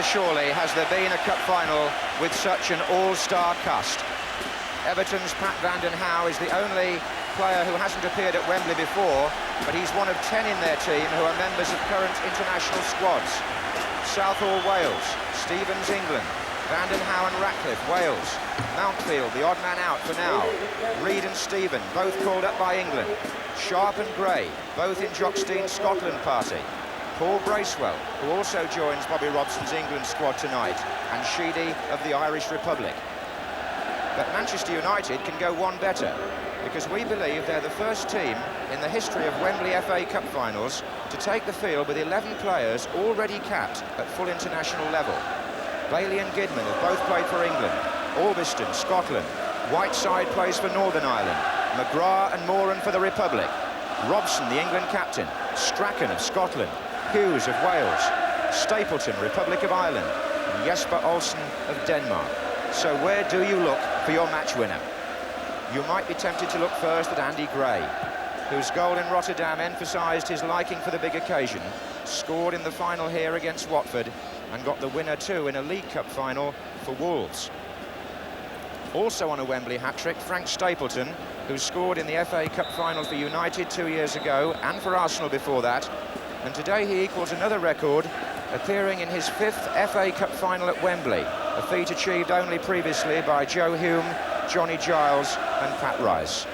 Never surely has there been a cup final with such an all-star cast. Everton's Pat van den Hauwe is the only player who hasn't appeared at Wembley before, but he's one of 10 in their team who are members of current international squads. Southall, Wales; Stevens, England; Van den Hauwe and Ratcliffe, Wales; Mountfield, the odd man out for now; Reid and Stephen, both called up by England; Sharp and Gray, both in Jock Stein's Scotland party; Paul Bracewell, who also joins Bobby Robson's England squad tonight; and Sheedy of the Irish Republic. But Manchester United can go one better, because we believe they're the first team in the history of Wembley FA Cup finals to take the field with 11 players already capped at full international level. Bailey and Gidman have both played for England; Orbiston, Scotland; Whiteside plays for Northern Ireland; McGrath and Moran for the Republic; Robson, the England captain; Strachan of Scotland; Hughes of Wales; Stapleton, Republic of Ireland; and Jesper Olsen of Denmark. So where do you look for your match winner? You might be tempted to look first at Andy Gray, whose goal in Rotterdam emphasised his liking for the big occasion, scored in the final here against Watford, and got the winner too in a League Cup final for Wolves. Also on a Wembley hat-trick, Frank Stapleton, who scored in the FA Cup final for United 2 years ago and for Arsenal before that, and today he equals another record, appearing in his 5th FA Cup final at Wembley, a feat achieved only previously by Joe Hume, Johnny Giles and Pat Rice.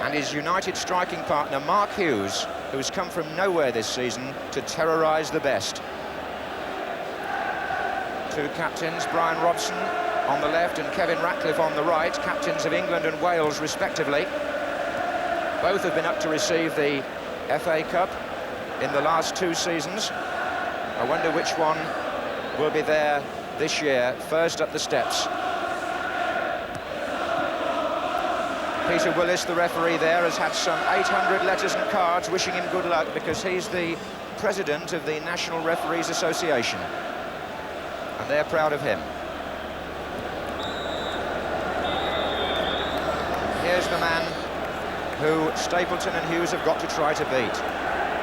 And his United striking partner Mark Hughes, who's come from nowhere this season to terrorise the best. Two captains, Brian Robson on the left and Kevin Ratcliffe on the right, captains of England and Wales respectively. Both have been up to receive the FA Cup in the last 2 seasons. I wonder which one will be there this year, first up the steps. Peter Willis, the referee there, has had some 800 letters and cards wishing him good luck, because he's the president of the National Referees Association, and they're proud of him. Here's the man who Stapleton and Hughes have got to try to beat.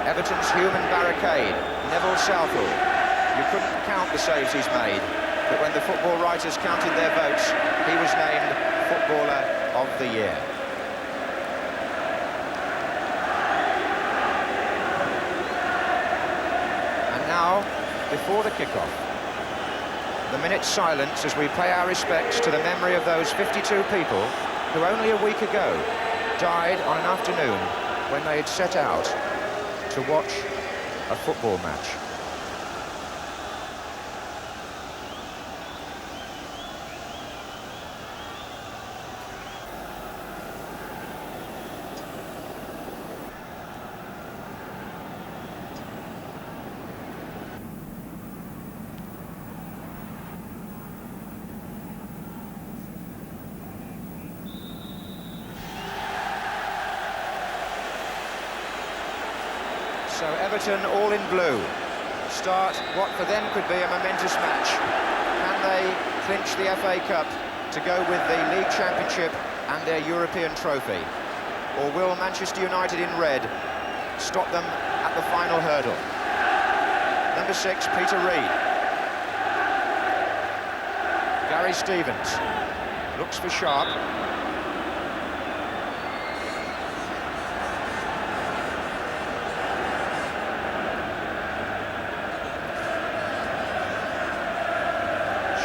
Everton's human barricade, Neville Southall. You couldn't count the saves he's made, but when the football writers counted their votes, he was named Footballer of the Year. And now, before the kickoff, the minute's silence as we pay our respects to the memory of those 52 people who only a week ago died on an afternoon when they had set out to watch a football match. So Everton, all in blue, start what for them could be a momentous match. Can they clinch the FA Cup to go with the League Championship and their European trophy? Or will Manchester United in red stop them at the final hurdle? Number 6, Peter Reid. Gary Stevens looks for Sharp.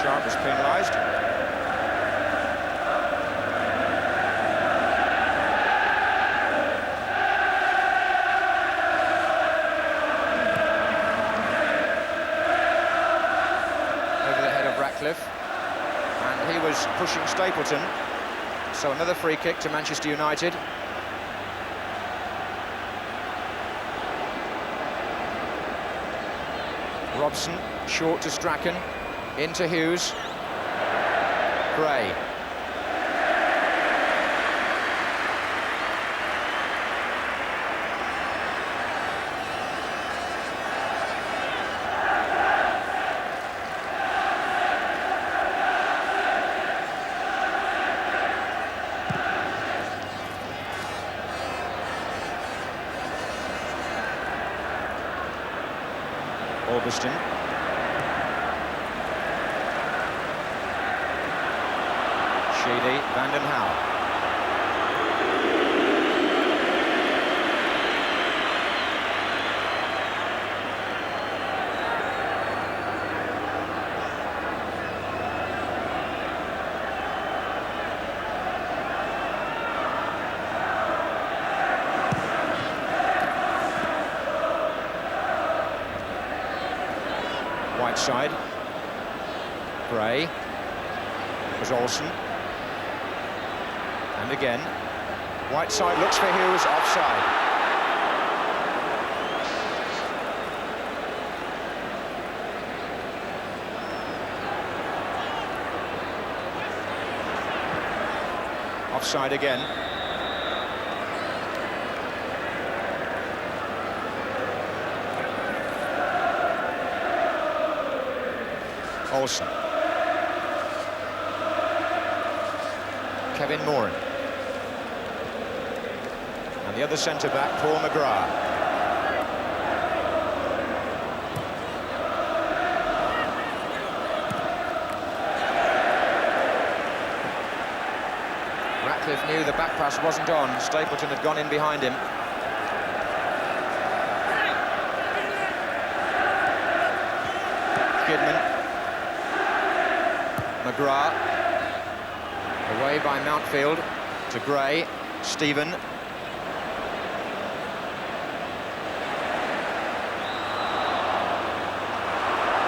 Sharp was penalised. Over the head of Ratcliffe. And he was pushing Stapleton. So another free kick to Manchester United. Robson, short to Strachan. Into Hughes. Gray. Orbiston. Sheedy, Vanden Hauwe. Whiteside. Gray. Was Olsen. And again. Whiteside looks for Hughes, offside. Offside again. Olsen. Kevin Moran. And the other centre-back, Paul McGrath. Ratcliffe knew the back pass wasn't on. Stapleton had gone in behind him. Kidman. McGrath, away by Mountfield to Gray, Stephen.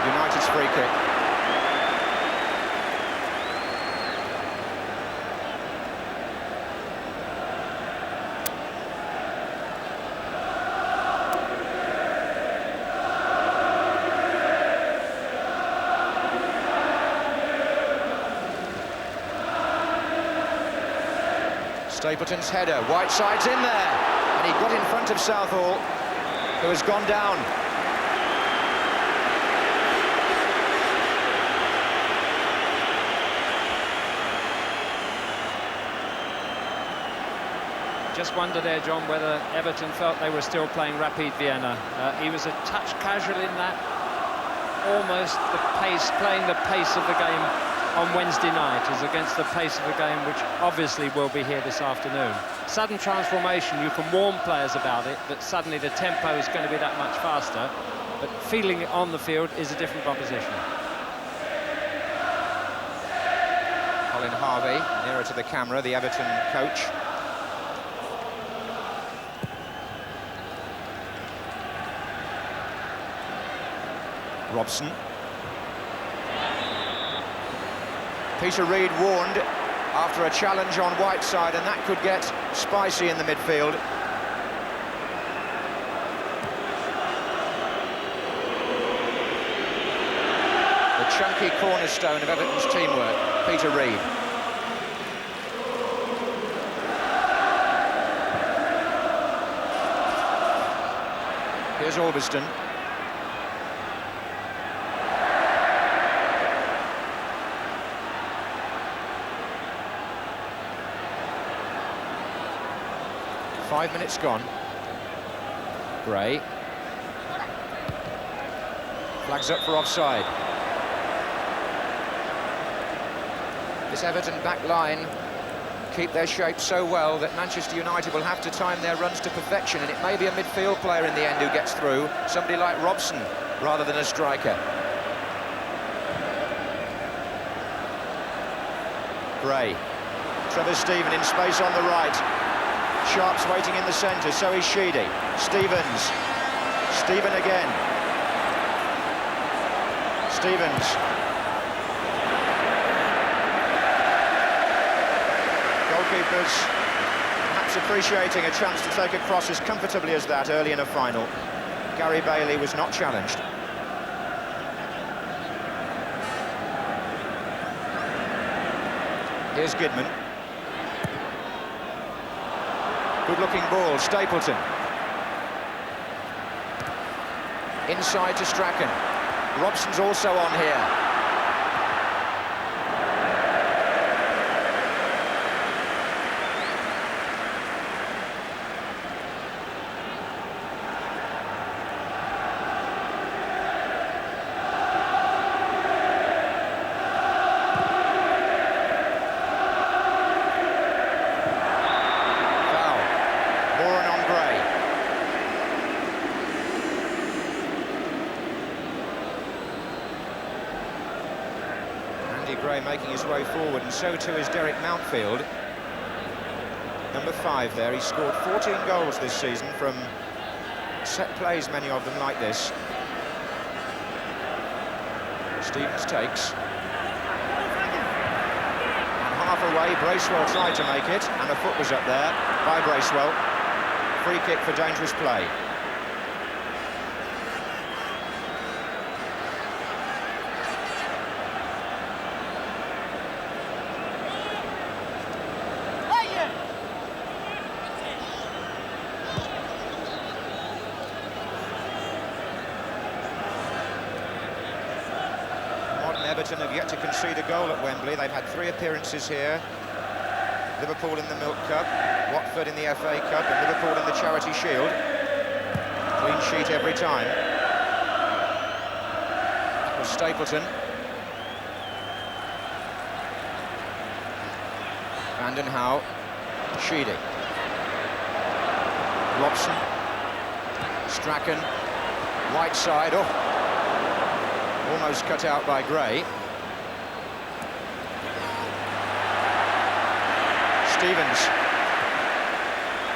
United's free kick. Stapleton's header, Whiteside's in there, and he got in front of Southall, who has gone down. Just wonder there, John, whether Everton felt they were still playing Rapid Vienna. He was a touch casual in that, almost the pace, playing the pace of the game on Wednesday night as against the pace of the game which obviously will be here this afternoon. Sudden transformation, you can warn players about it, that suddenly the tempo is going to be that much faster, but feeling it on the field is a different proposition. Colin Harvey, nearer to the camera, the Everton coach. Robson. Peter Reid warned after a challenge on Whiteside, and that could get spicy in the midfield. The chunky cornerstone of Everton's teamwork, Peter Reid. Here's Orbiston. Five minutes gone. Gray. Flags up for offside. This Everton back line keep their shape so well that Manchester United will have to time their runs to perfection, and it may be a midfield player in the end who gets through, somebody like Robson, rather than a striker. Gray. Trevor Stephen in space on the right. Sharp's waiting in the centre, so is Sheedy. Stevens. Stephen again. Stevens. Goalkeepers perhaps appreciating a chance to take a cross as comfortably as that early in a final. Gary Bailey was not challenged. Here's Gidman. Good-looking ball, Stapleton. Inside to Strachan. Robson's also on here. Andy Gray making his way forward, and so too is Derek Mountfield. Number 5 there. He scored 14 goals this season from set plays, many of them like this. Stevens takes. And half away, Bracewell tried to make it, and a foot was up there by Bracewell. Free kick for dangerous play. Everton have yet to concede a goal at Wembley. They've had 3 appearances here. Liverpool in the Milk Cup, Watford in the FA Cup, and Liverpool in the Charity Shield. Clean sheet every time. That was Stapleton. Vanden Hauwe, Sheedy. Robson. Strachan. Whiteside. Oh! Almost cut out by Gray. Stevens.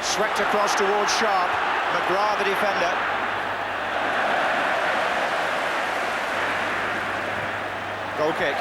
Swept across towards Sharp. McGrath, the defender. Goal kick.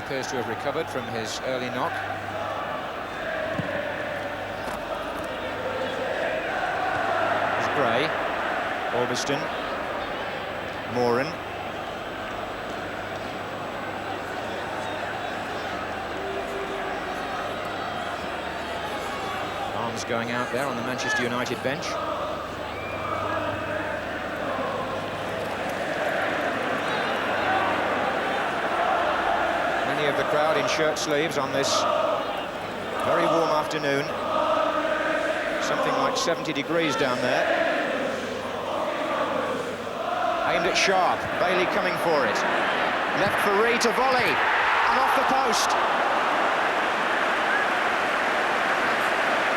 Appears to have recovered from his early knock. There's Gray, Orbiston, Moran. Arms going out there on the Manchester United bench. Of the crowd in shirt sleeves on this very warm afternoon. Something like 70 degrees down there. Aimed at Sharp. Bailey coming for it. Left for Reed to volley. And off the post.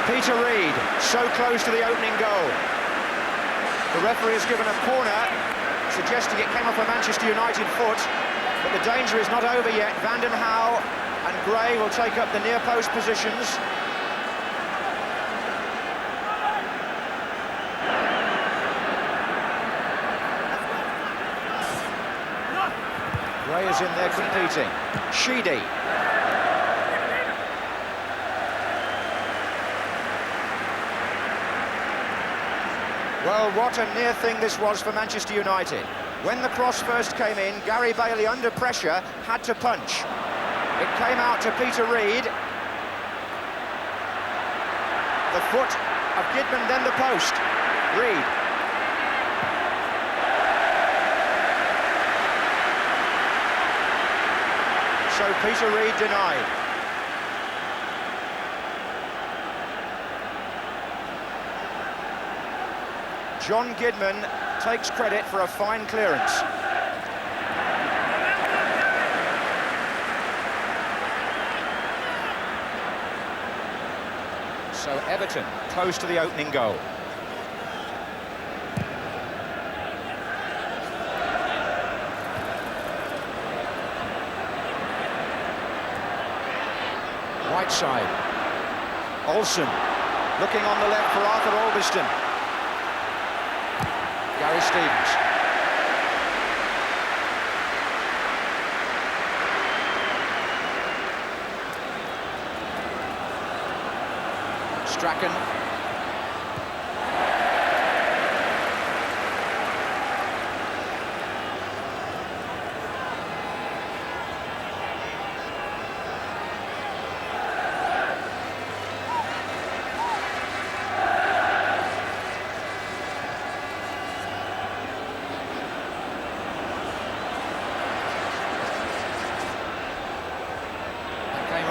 Peter Reed, so close to the opening goal. The referee has given a corner, suggesting it came off a Manchester United foot. But the danger is not over yet. Vanden Hauwe and Gray will take up the near post positions. Gray is in there competing. Sheedy. Well, what a near thing this was for Manchester United. When the cross first came in, Gary Bailey, under pressure, had to punch. It came out to Peter Reed. The foot of Gidman, then the post. Reed. So Peter Reed denied. John Gidman takes credit for a fine clearance. So Everton close to the opening goal. Whiteside. Olsen looking on the left for Arthur Albiston. Gary Stevens. Strachan.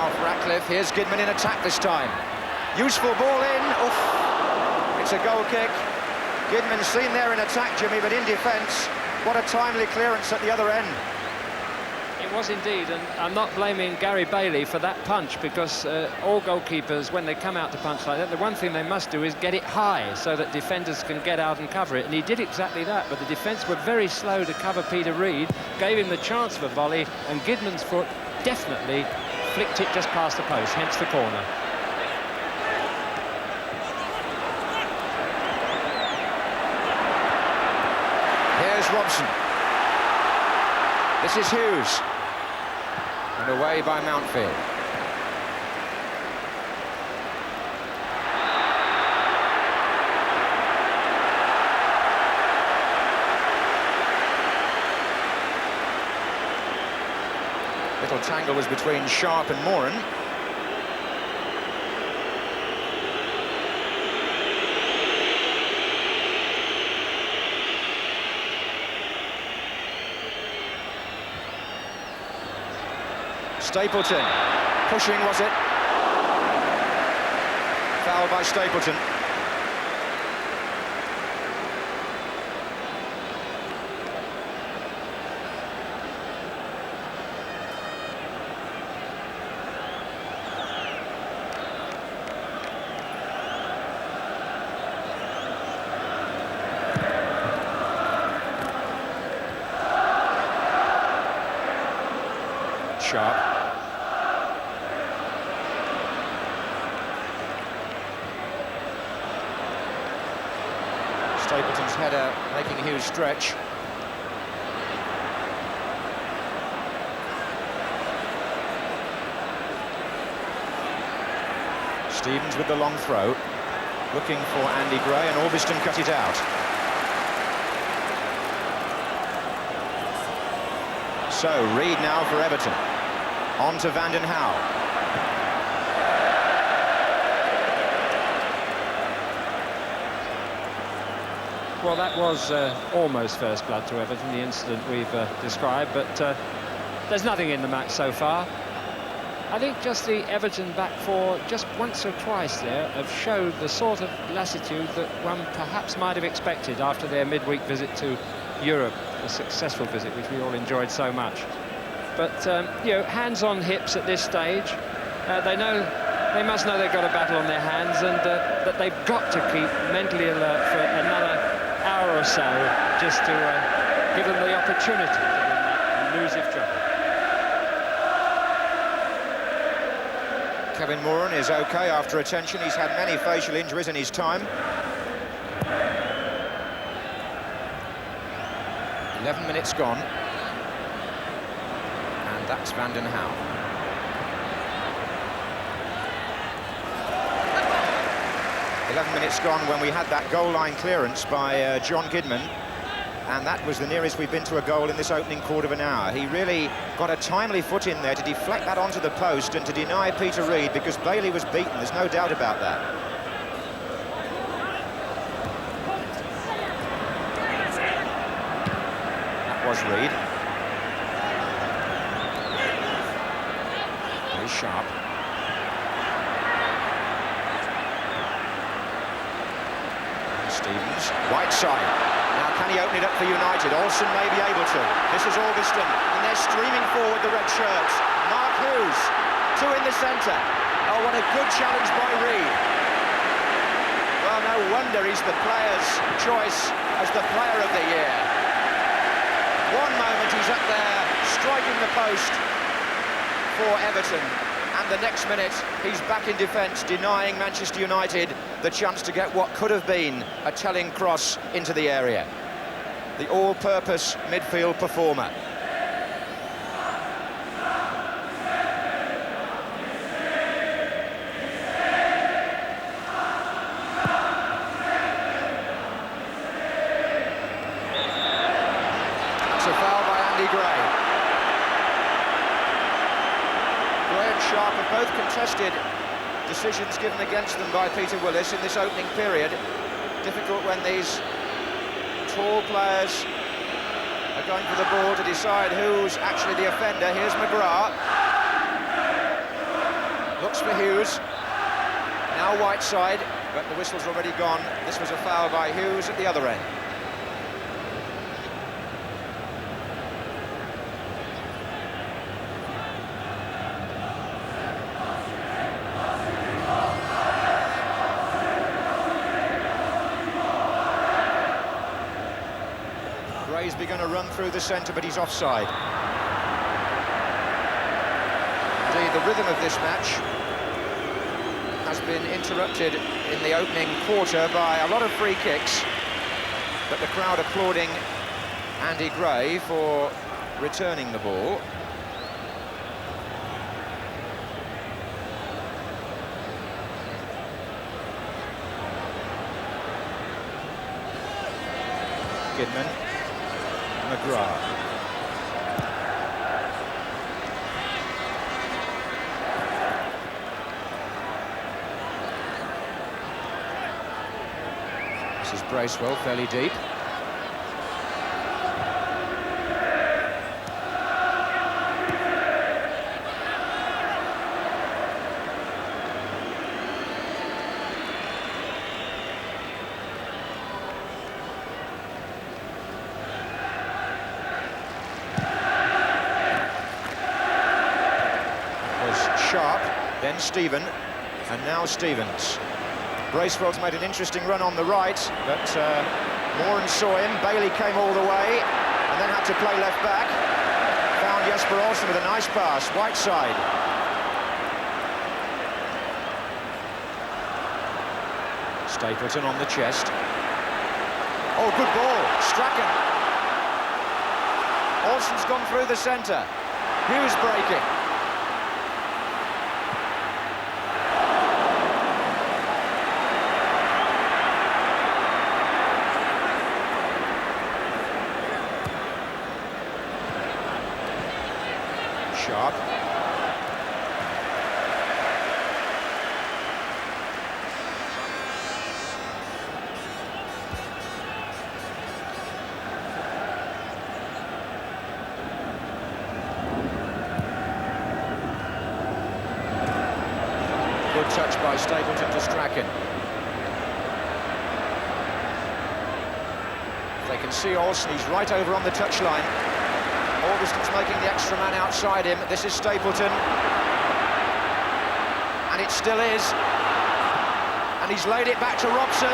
off Ratcliffe. Here's Gidman in attack this time. Useful ball in. Oof. It's a goal kick. Gidman seen there in attack, Jimmy, but in defence. What a timely clearance at the other end. It was indeed, and I'm not blaming Gary Bailey for that punch, because all goalkeepers, when they come out to punch like that, the one thing they must do is get it high so that defenders can get out and cover it, and he did exactly that. But the defence were very slow to cover Peter Reid, gave him the chance for volley, and Gidman's foot definitely flicked it just past the post, hence the corner. Here's Robson. This is Hughes. And away by Mountfield. Little tangle was between Sharp and Moran. Stapleton, pushing, was it? Foul by Stapleton. Sharp. Stapleton's header making a huge stretch. Stevens with the long throw, looking for Andy Gray, and Orbiston cut it out. So, Reid now for Everton. On to Van den Hauwe. Well, that was almost first blood to Everton, the incident we've described, but there's nothing in the match so far. I think just the Everton back four, just once or twice there, have showed the sort of lassitude that one perhaps might have expected after their midweek visit to Europe, a successful visit which we all enjoyed so much. But, you know, hands on hips at this stage. They must know they've got a battle on their hands, and that they've got to keep mentally alert for another hour or so, just to give them the opportunity to win that elusive treble. Kevin Moran is okay after attention. He's had many facial injuries in his time. 11 minutes gone. And that's Van den Hauwe. 11 minutes gone when we had that goal line clearance by John Gidman, and that was the nearest we've been to a goal in this opening quarter of an hour. He really got a timely foot in there to deflect that onto the post and to deny Peter Reid, because Bailey was beaten, there's no doubt about that. That was Reid. Very sharp. Stevens, right side. Now can he open it up for United? Olsen may be able to. This is Augustin, and they're streaming forward, the red shirts. Mark Hughes, two in the centre. Oh, what a good challenge by Reid. Well, no wonder he's the player's choice as the player of the year. One moment he's up there, striking the post for Everton, and the next minute he's back in defence, denying Manchester United the chance to get what could have been a telling cross into the area. The all-purpose midfield performer. That's a foul by Andy Gray. Gray and Sharp have both contested decisions given against them by Peter Willis in this opening period. Difficult when these tall players are going for the ball to decide who's actually the offender. Here's McGrath. Looks for Hughes. Now Whiteside, but the whistle's already gone. This was a foul by Hughes at the other end. Gray's begun to run through the centre, but he's offside. Indeed, the rhythm of this match has been interrupted in the opening quarter by a lot of free kicks, but the crowd applauding Andy Gray for returning the ball. Kidman. McGrath. This is Bracewell, fairly deep. Sharp, then Stephen, and now Stevens. Bracewell's made an interesting run on the right, but Moran saw him. Bailey came all the way, and then had to play left back. Found Jesper Olsen with a nice pass, Whiteside. Stapleton on the chest. Oh, good ball, Strachan. Olsen's gone through the centre. Hughes breaking. Sharp. Good touch by Stapleton to Strachan. They can see Olsen, he's right over on the touchline. Augustin's making the extra man outside him. This is Stapleton. And it still is. And he's laid it back to Robson.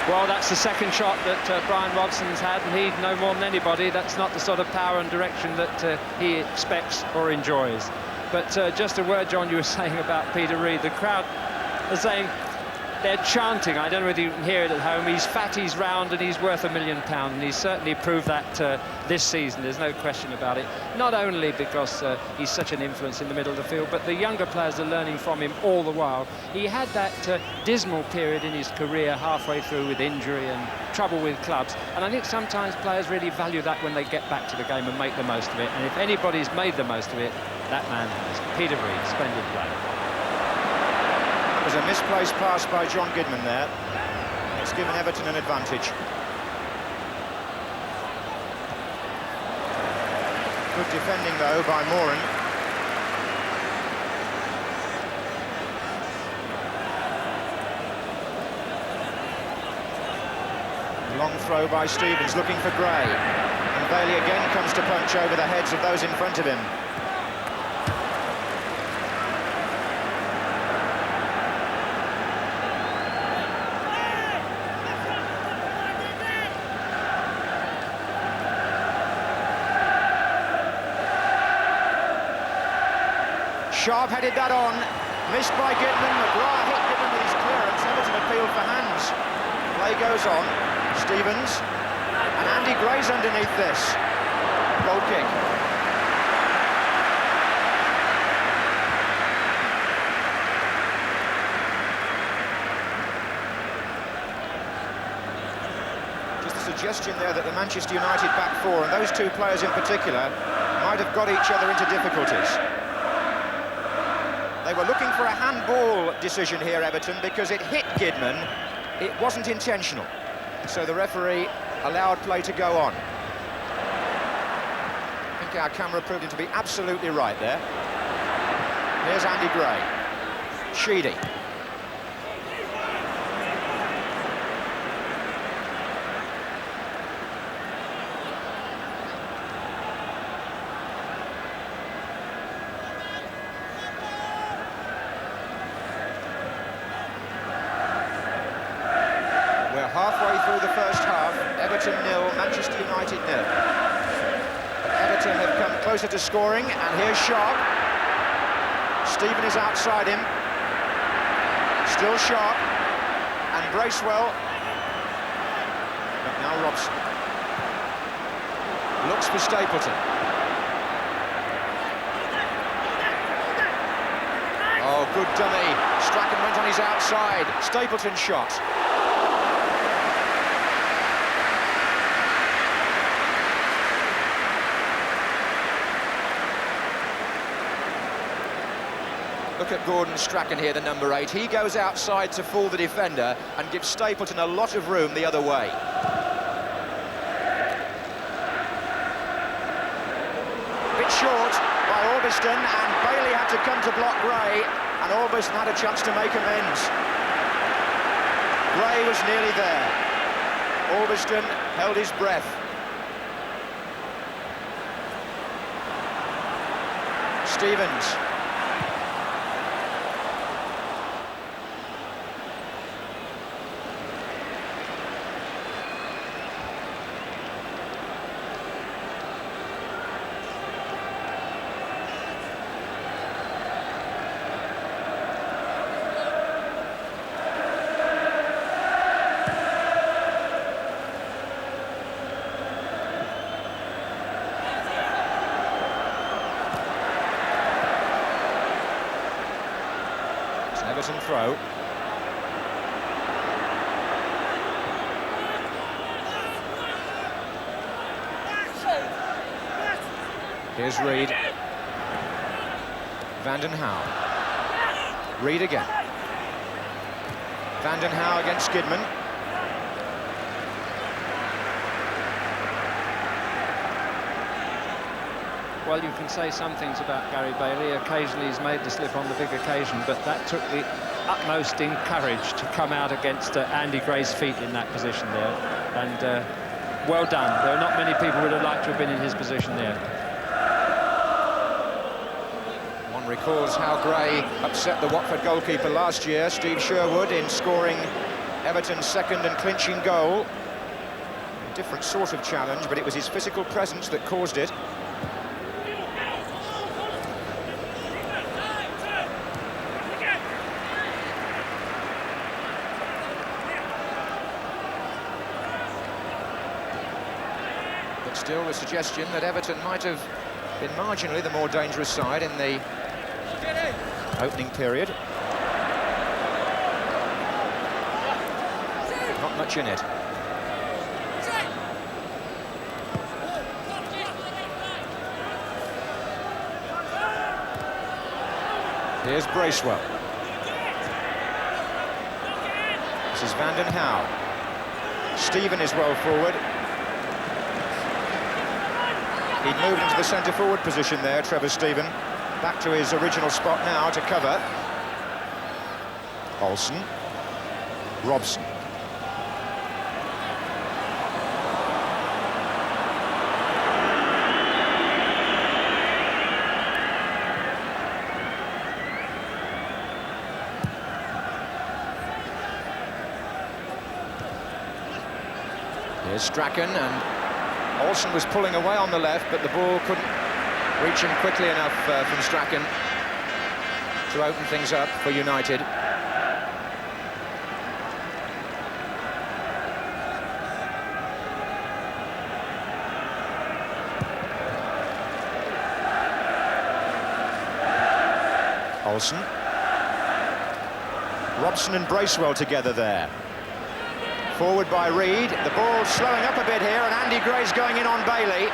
Well, that's the second shot that Brian Robson's had, and he, no more than anybody, that's not the sort of power and direction that he expects or enjoys. But just a word, John, you were saying about Peter Reid. The crowd are saying, they're chanting, I don't know whether you can hear it at home, he's fat, he's round, and he's worth £1 million, and he's certainly proved that this season, there's no question about it. Not only because he's such an influence in the middle of the field, but the younger players are learning from him all the while. He had that dismal period in his career halfway through with injury and trouble with clubs, and I think sometimes players really value that when they get back to the game and make the most of it, and if anybody's made the most of it, that man is Peter Reid. Splendid play. There's a misplaced pass by John Gidman there. It's given Everton an advantage. Good defending, though, by Moran. Long throw by Stevens, looking for Gray. And Bailey again comes to punch over the heads of those in front of him. Sharp headed that on, missed by Gidman. McGrath hit Gidman with his clearance. Everton appealed for hands. Play goes on. Stevens and Andy Gray's underneath this. Goal kick. Just a suggestion there that the Manchester United back four, and those two players in particular, might have got each other into difficulties. They were looking for a handball decision here, Everton, because it hit Gidman. It wasn't intentional. So the referee allowed play to go on. think our camera proved him to be absolutely right there. Here's Andy Gray. Sheedy. We're halfway through the first half. Everton 0, Manchester United 0. Everton have come closer to scoring, and here's Sharp. Stephen is outside him. Still Sharp. And Bracewell. But now Robson. Looks for Stapleton. Oh, good dummy. Strachan went on his outside. Stapleton shot. Look at Gordon Strachan here, the number 8. He goes outside to fool the defender and gives Stapleton a lot of room the other way. Bit short by Orbiston, and Bailey had to come to block Gray, and Orbiston had a chance to make amends. Gray was nearly there. Orbiston held his breath. Stevens. Everton throw. Here's Reid. Vanden Hauwe. Reid again. Vanden Hauwe against Skidman. Well, you can say some things about Gary Bailey. Occasionally he's made the slip on the big occasion, but that took the utmost in courage to come out against Andy Gray's feet in that position there. And well done. There are not many people who would have liked to have been in his position there. One recalls how Gray upset the Watford goalkeeper last year, Steve Sherwood, in scoring Everton's second and clinching goal. A different sort of challenge, but it was his physical presence that caused it. But still the suggestion that Everton might have been marginally the more dangerous side in the opening period. Not much in it. Here's Bracewell. This is Vanden Hauwe. Stephen is well forward. He'd moved into the centre-forward position there, Trevor Stephen. Back to his original spot now to cover. Olsen. Robson. Here's Strachan, and Olsen was pulling away on the left, but the ball couldn't reach him quickly enough from Strachan to open things up for United. Olsen. Robson and Bracewell together there. Forward by Reid. The ball slowing up a bit here, and Andy Gray's going in on Bailey.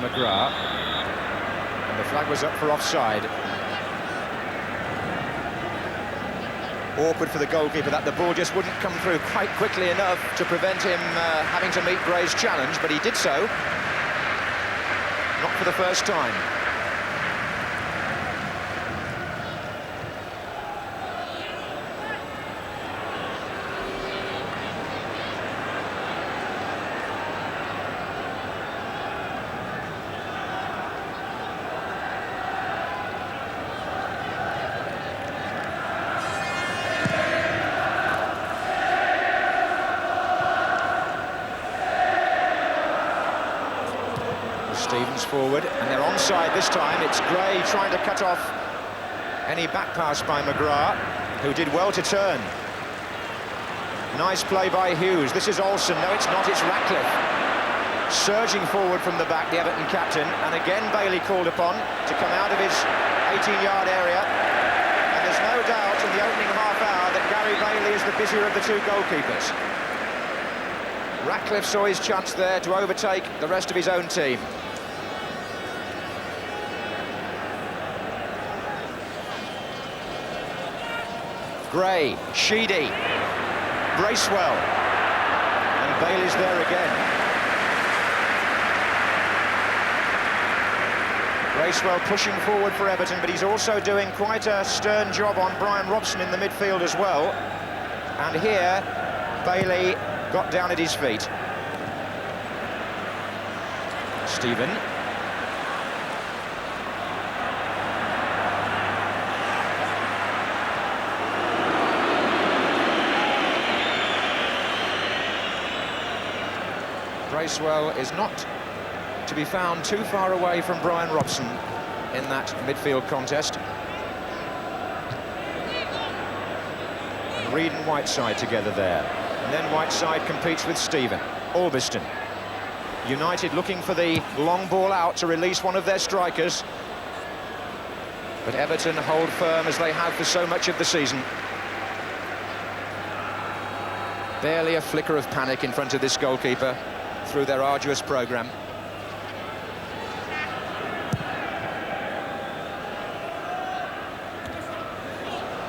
McGrath. And the flag was up for offside. Awkward for the goalkeeper that the ball just wouldn't come through quite quickly enough to prevent him having to meet Gray's challenge, but he did so. Not for the first time. Stevens forward, and they're onside this time. It's Gray trying to cut off any back pass by McGrath, who did well to turn. Nice play by Hughes. This is Olsen. No, it's not, it's Ratcliffe. Surging forward from the back, the Everton captain, and again Bailey called upon to come out of his 18-yard area. And there's no doubt in the opening half hour that Gary Bailey is the busier of the two goalkeepers. Ratcliffe saw his chance there to overtake the rest of his own team. Gray, Sheedy, Bracewell, and Bailey's there again. Bracewell pushing forward for Everton, but he's also doing quite a stern job on Brian Robson in the midfield as well. And here, Bailey got down at his feet. Stephen. Bracewell is not to be found too far away from Brian Robson in that midfield contest. And Reed and Whiteside together there. And then Whiteside competes with Stephen. Albiston. United looking for the long ball out to release one of their strikers. But Everton hold firm as they have for so much of the season. Barely a flicker of panic in front of this goalkeeper through their arduous programme.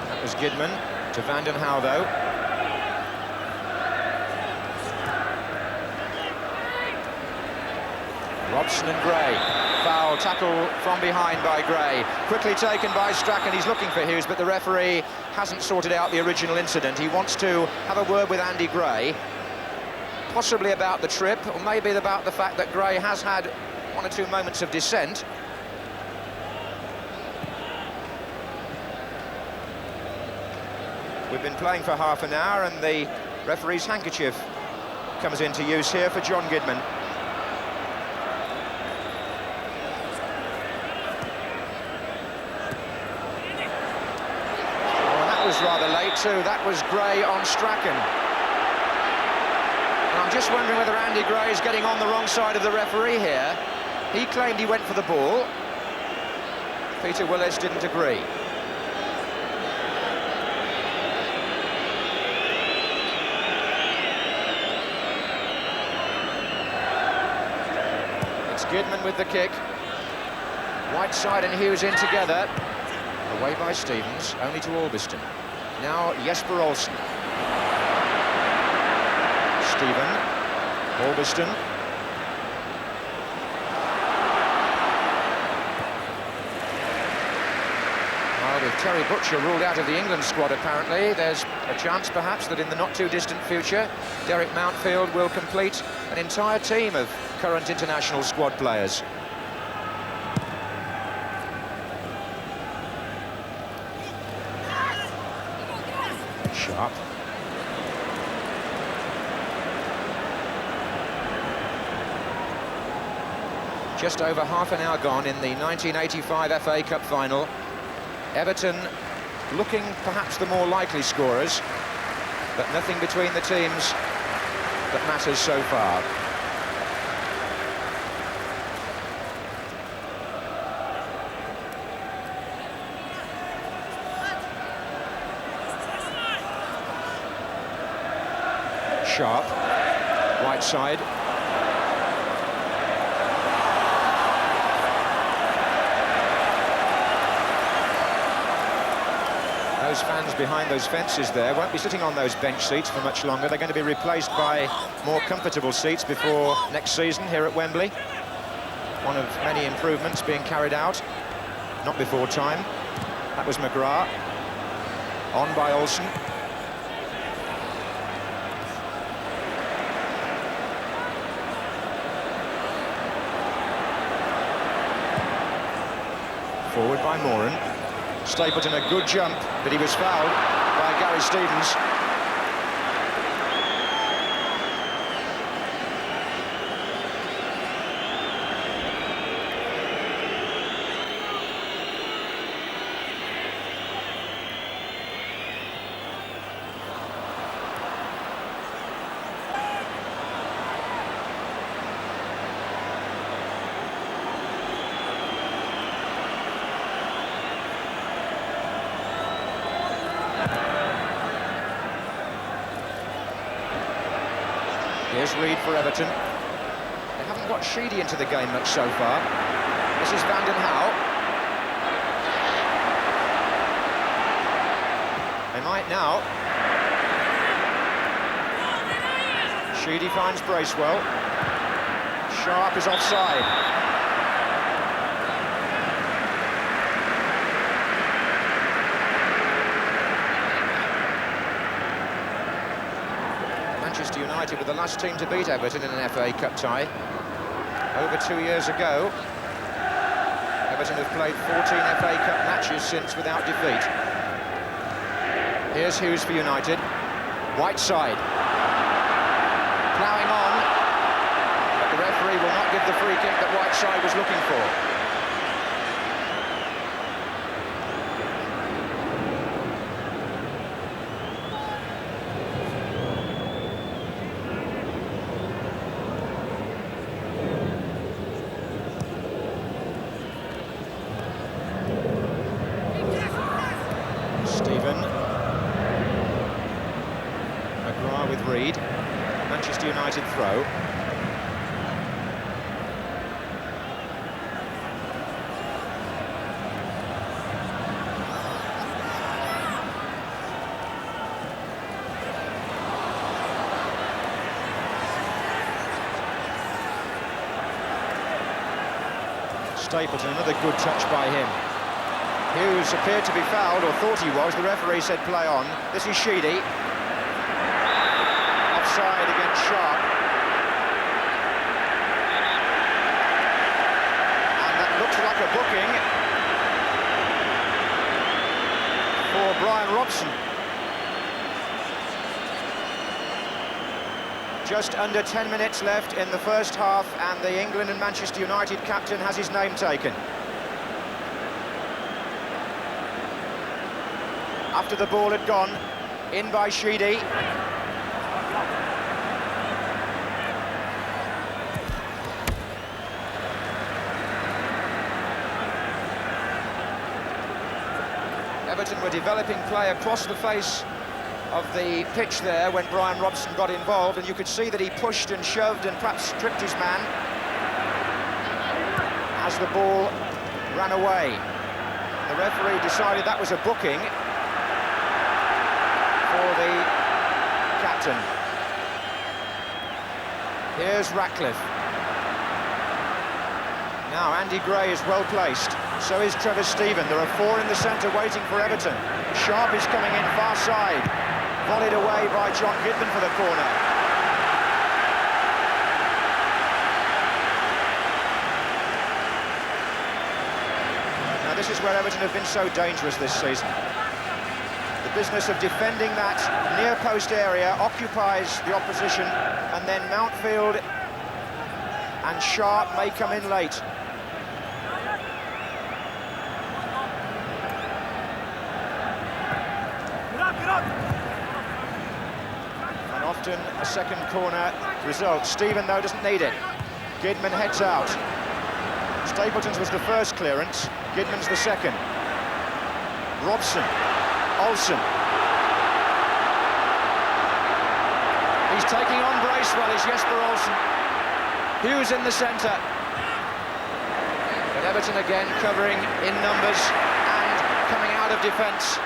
That was Gidman to Van den Hauwe, though. Robson and Gray. Foul tackle from behind by Gray. Quickly taken by Strachan. He's looking for Hughes, but the referee hasn't sorted out the original incident. He wants to have a word with Andy Gray, possibly about the trip, or maybe about the fact that Gray has had one or two moments of dissent. We've been playing for half an hour, and the referee's handkerchief comes into use here for John Gidman. Oh, that was rather late too. That was Gray on Strachan. And I'm just wondering whether Andy Gray is getting on the wrong side of the referee here. He claimed he went for the ball. Peter Willis didn't agree. It's Gidman with the kick. Whiteside and Hughes in together. Away by Stevens, only to Albiston. Now Jesper Olsen. Stephen, Albiston. Well, with Terry Butcher ruled out of the England squad, apparently, there's a chance, perhaps, that in the not-too-distant future, Derek Mountfield will complete an entire team of current international squad players. Sharp. Just over half an hour gone in the 1985 FA Cup final. Everton looking perhaps the more likely scorers, but nothing between the teams that matters so far. Sharp, Whiteside. those fans behind those fences there won't be sitting on those bench seats for much longer. They're going to be replaced by more comfortable seats before next season here at Wembley. One of many improvements being carried out, not before time. That was McGrath, on by Olsen. Forward by Moran. Stapleton a good jump, but he was fouled by Gary Stevens. Here's Reed for Everton. They haven't got Sheedy into the game much so far. This is Van den Hauwe. They might now. Sheedy finds Bracewell. Sharp is offside. Manchester United were the last team to beat Everton in an FA Cup tie. Over 2 years ago. Everton have played 14 FA Cup matches since without defeat. Here's Hughes for United. Whiteside. Ploughing on. But the referee will not give the free kick that Whiteside was looking for. McGrath with Reed. Manchester United throw. Stapleton, another good touch by him. Hughes appeared to be fouled, or thought he was. The referee said play on. This is Sheedy. Offside against Sharp. And that looks like a booking for Brian Robson. Just under 10 minutes left in the first half, and the England and Manchester United captain has his name taken. After the ball had gone, in by Sheedy. Everton were developing play across the face of the pitch there when Brian Robson got involved, and you could see that he pushed and shoved and perhaps tripped his man as the ball ran away. The referee decided that was a booking for the captain. Here's Ratcliffe. Now Andy Gray is well placed. So is Trevor Steven. There are four in the centre waiting for Everton. Sharp is coming in far side. Volleyed away by John Goodman for the corner. Now this is where Everton have been so dangerous this season. The business of defending that near post area occupies the opposition, and then Mountfield and Sharp may come in late. And often a second corner result. Steven, though, doesn't need it. Gidman heads out. Stapleton's was the first clearance, Gidman's the second. Robson, Olsen. He's taking on Bracewell, is Jesper Olsen. Hughes in the centre. But Everton again covering in numbers and coming out of defence.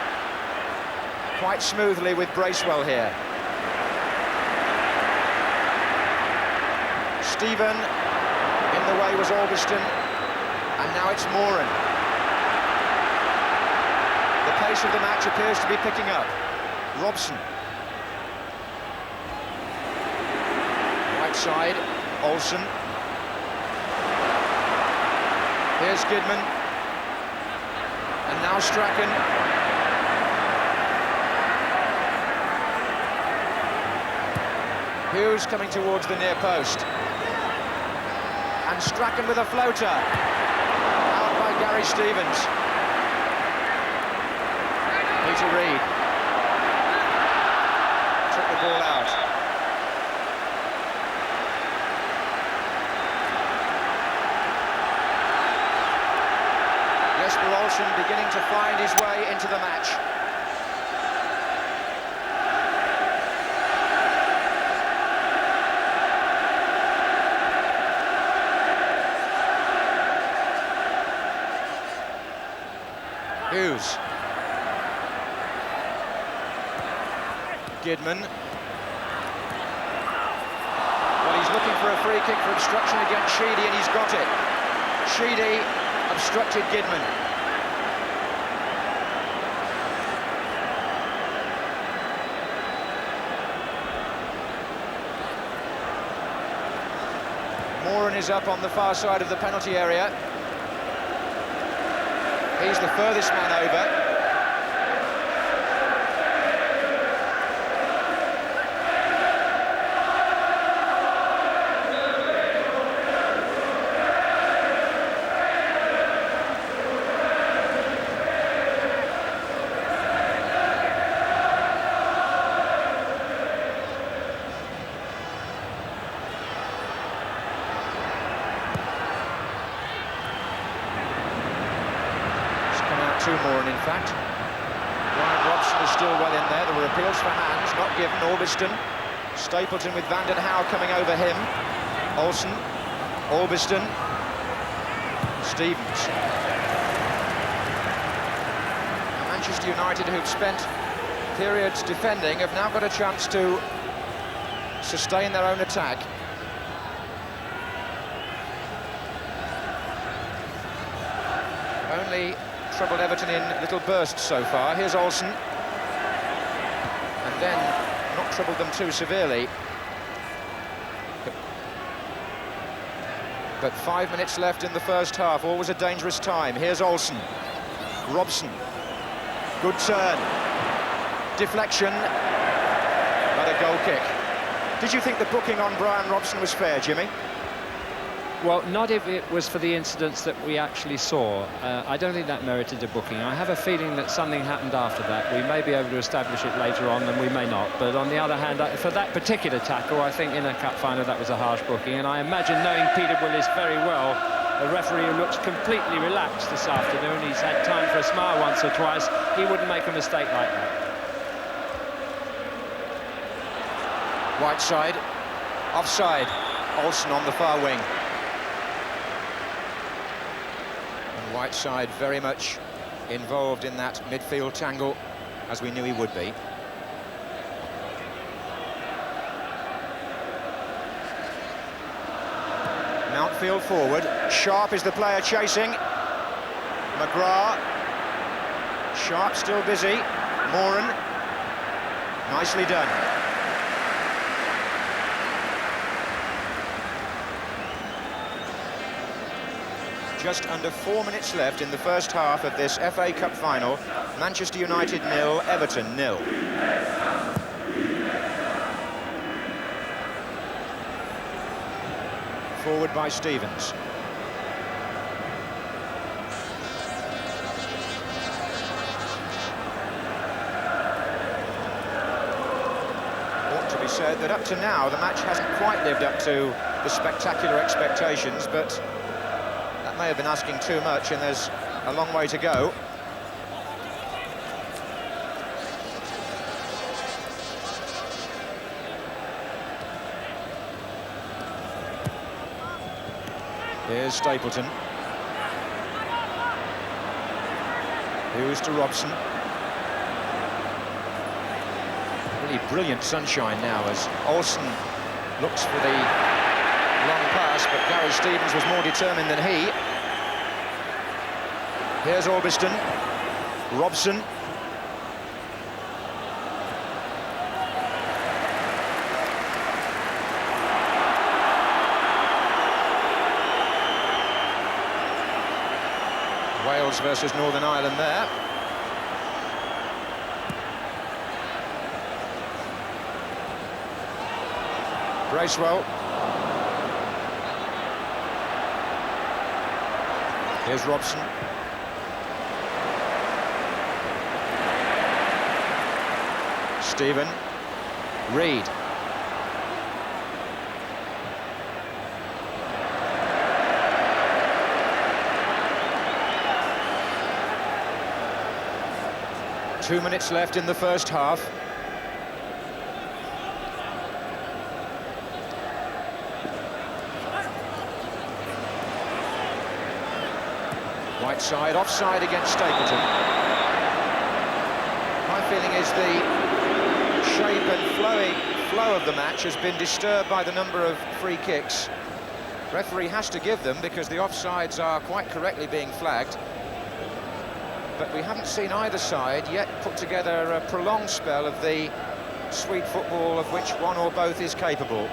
quite smoothly with Bracewell here. Stephen, in the way was Albiston, and now it's Moran. The pace of the match appears to be picking up. Robson. Right side, Olsen. Here's Gidman. And now Strachan. Hughes coming towards the near post. And Strachan with a floater. Out by Gary Stevens. Peter Reid. Took the ball out. Jesper Olsen beginning to find his way into the match. Hughes. Gidman. Well, he's looking for a free kick for obstruction against Sheedy, and he's got it. Sheedy obstructed Gidman. Moran is up on the far side of the penalty area. He's the furthest man over. Two more, and in fact, Brian Robson is still well in there. There were appeals for hands, not given. Albiston, Stapleton with Van den Hauwe coming over him. Olsen, Albiston, Stevens. Manchester United, who've spent periods defending, have now got a chance to sustain their own attack. Only troubled Everton in little bursts so far. Here's Olsen. And then not troubled them too severely. But 5 minutes left in the first half. Always a dangerous time. Here's Olsen. Robson. Good turn. Deflection. But a goal kick. Did you think the booking on Brian Robson was fair, Jimmy? Well, not if it was for the incidents that we actually saw. I don't think that merited a booking. I have a feeling that something happened after that. We may be able to establish it later on, and we may not. But on the other hand, for that particular tackle, I think in a cup final that was a harsh booking. And I imagine, knowing Peter Willis very well, a referee who looks completely relaxed this afternoon, he's had time for a smile once or twice, he wouldn't make a mistake like that. Right side, offside. Olsen on the far wing. Whiteside very much involved in that midfield tangle, as we knew he would be. Mountfield forward. Sharp is the player chasing. McGrath. Sharp still busy. Moran. Nicely done. Just under 4 minutes left in the first half of this FA Cup final. Manchester United 0, Everton 0. Forward by Stevens. Ought to be said that up to now the match hasn't quite lived up to the spectacular expectations, but may have been asking too much, and there's a long way to go. Here's Stapleton. Hughes to Robson. Really brilliant sunshine now as Olsen looks for the long pass, but Gary Stevens was more determined than he. Here's Orbiston, Robson. Wales versus Northern Ireland there. Bracewell. Here's Robson. Stephen. Reid. Two minutes left in the first half. Whiteside offside against Stapleton. My feeling is the shape and flow of the match has been disturbed by the number of free kicks. Referee has to give them because the offsides are quite correctly being flagged. But we haven't seen either side yet put together a prolonged spell of the sweet football of which one or both is capable.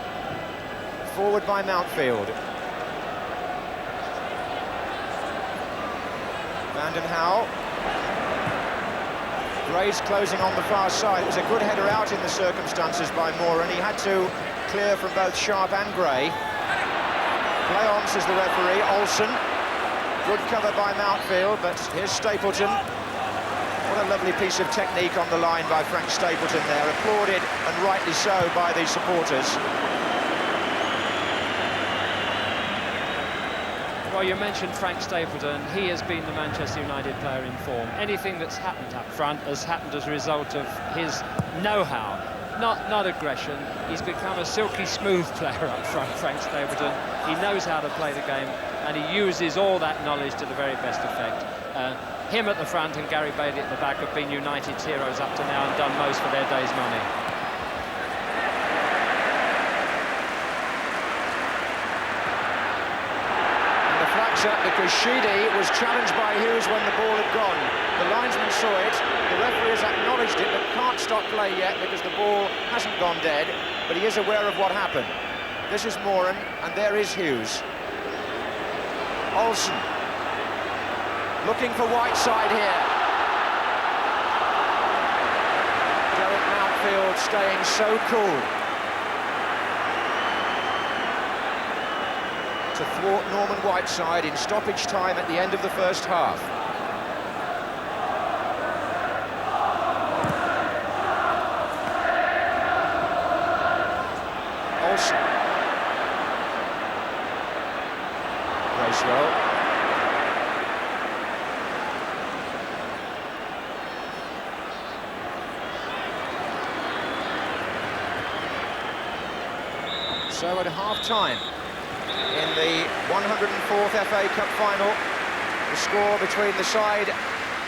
Forward by Mountfield. Vanden Hauwe. Gray's closing on the far side. It was a good header out in the circumstances by Moore, and he had to clear from both Sharp and Gray. Play on, says the referee. Olsen. Good cover by Mountfield, but here's Stapleton. What a lovely piece of technique on the line by Frank Stapleton there. Applauded, and rightly so, by the supporters. Well, you mentioned Frank Stapleton. He has been the Manchester United player in form. Anything that's happened up front has happened as a result of his know-how, not aggression. He's become a silky smooth player up front, Frank Stapleton. He knows how to play the game, and he uses all that knowledge to the very best effect. Him at the front and Gary Bailey at the back have been United's heroes up to now and done most for their day's money. Up because Sheedy was challenged by Hughes when the ball had gone. The linesman saw it, the referee has acknowledged it, but can't stop play yet because the ball hasn't gone dead, but he is aware of what happened. This is Moran, and there is Hughes. Olsen, looking for Whiteside here. Derek Mountfield staying so cool. To thwart Norman Whiteside in stoppage time at the end of the first half. Olsen. Bracewell. So at half-time, in the 104th FA Cup final, the score between the side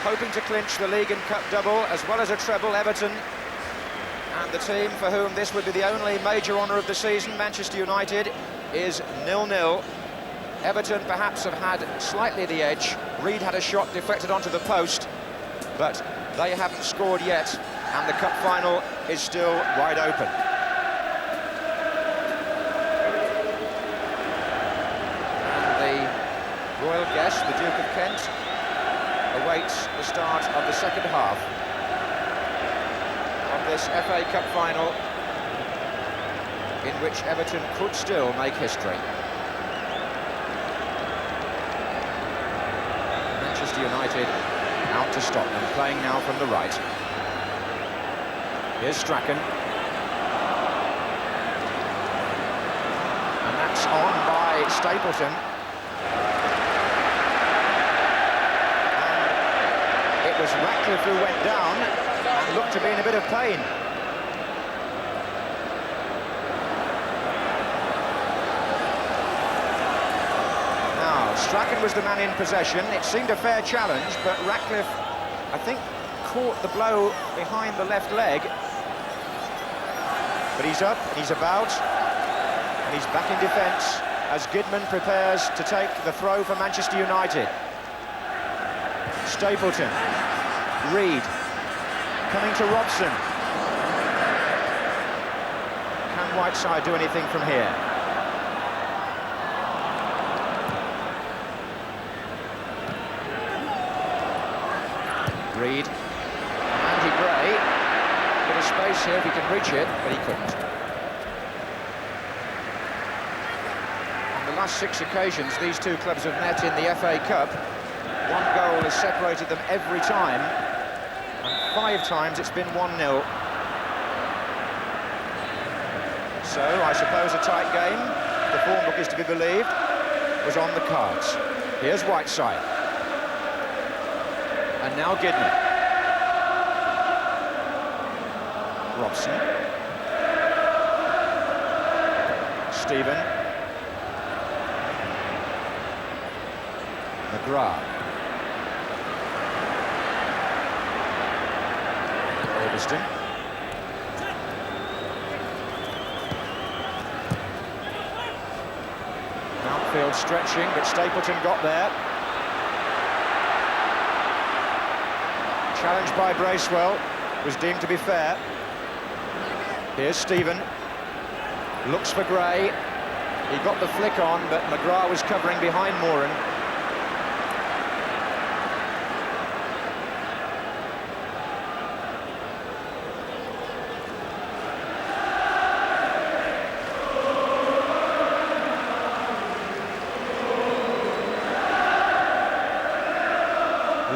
hoping to clinch the League and Cup double, as well as a treble, Everton, and the team for whom this would be the only major honour of the season, Manchester United, is 0-0. Everton perhaps have had slightly the edge. Reid had a shot deflected onto the post, but they haven't scored yet, and the cup final is still wide open. Royal guest, the Duke of Kent, awaits the start of the second half of this FA Cup final, in which Everton could still make history. Manchester United out to stop them, playing now from the right. Here's Strachan. And that's on by Stapleton. It was Ratcliffe who went down and looked to be in a bit of pain. Now, Strachan was the man in possession. It seemed a fair challenge, but Ratcliffe, I think, caught the blow behind the left leg. But he's up, and he's about, and he's back in defence as Gidman prepares to take the throw for Manchester United. Stapleton, Reed, coming to Robson. Can Whiteside do anything from here? Reed, Andy Gray, bit of space here if he can reach it, but he couldn't. On the last 6 occasions these two clubs have met in the FA Cup, 1 goal has separated them every time, and 5 times it's been 1-0. So I suppose a tight game, the form book is to be believed, was on the cards. Here's Whiteside. And now Gidman. Robson. Stephen. McGrath. Ulverston. Outfield stretching, but Stapleton got there. Challenged by Bracewell, was deemed to be fair. Here's Stephen, looks for Gray. He got the flick on, but McGrath was covering behind Moran.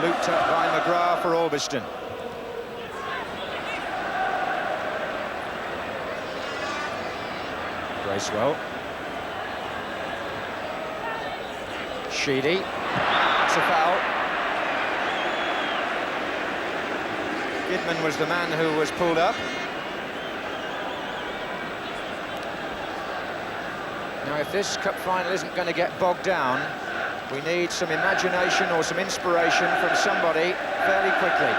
Looped up by McGrath for Ulverston. Bracewell. Sheedy. It's a foul. Gidman was the man who was pulled up. Now, if this cup final isn't going to get bogged down, we need some imagination or some inspiration from somebody fairly quickly.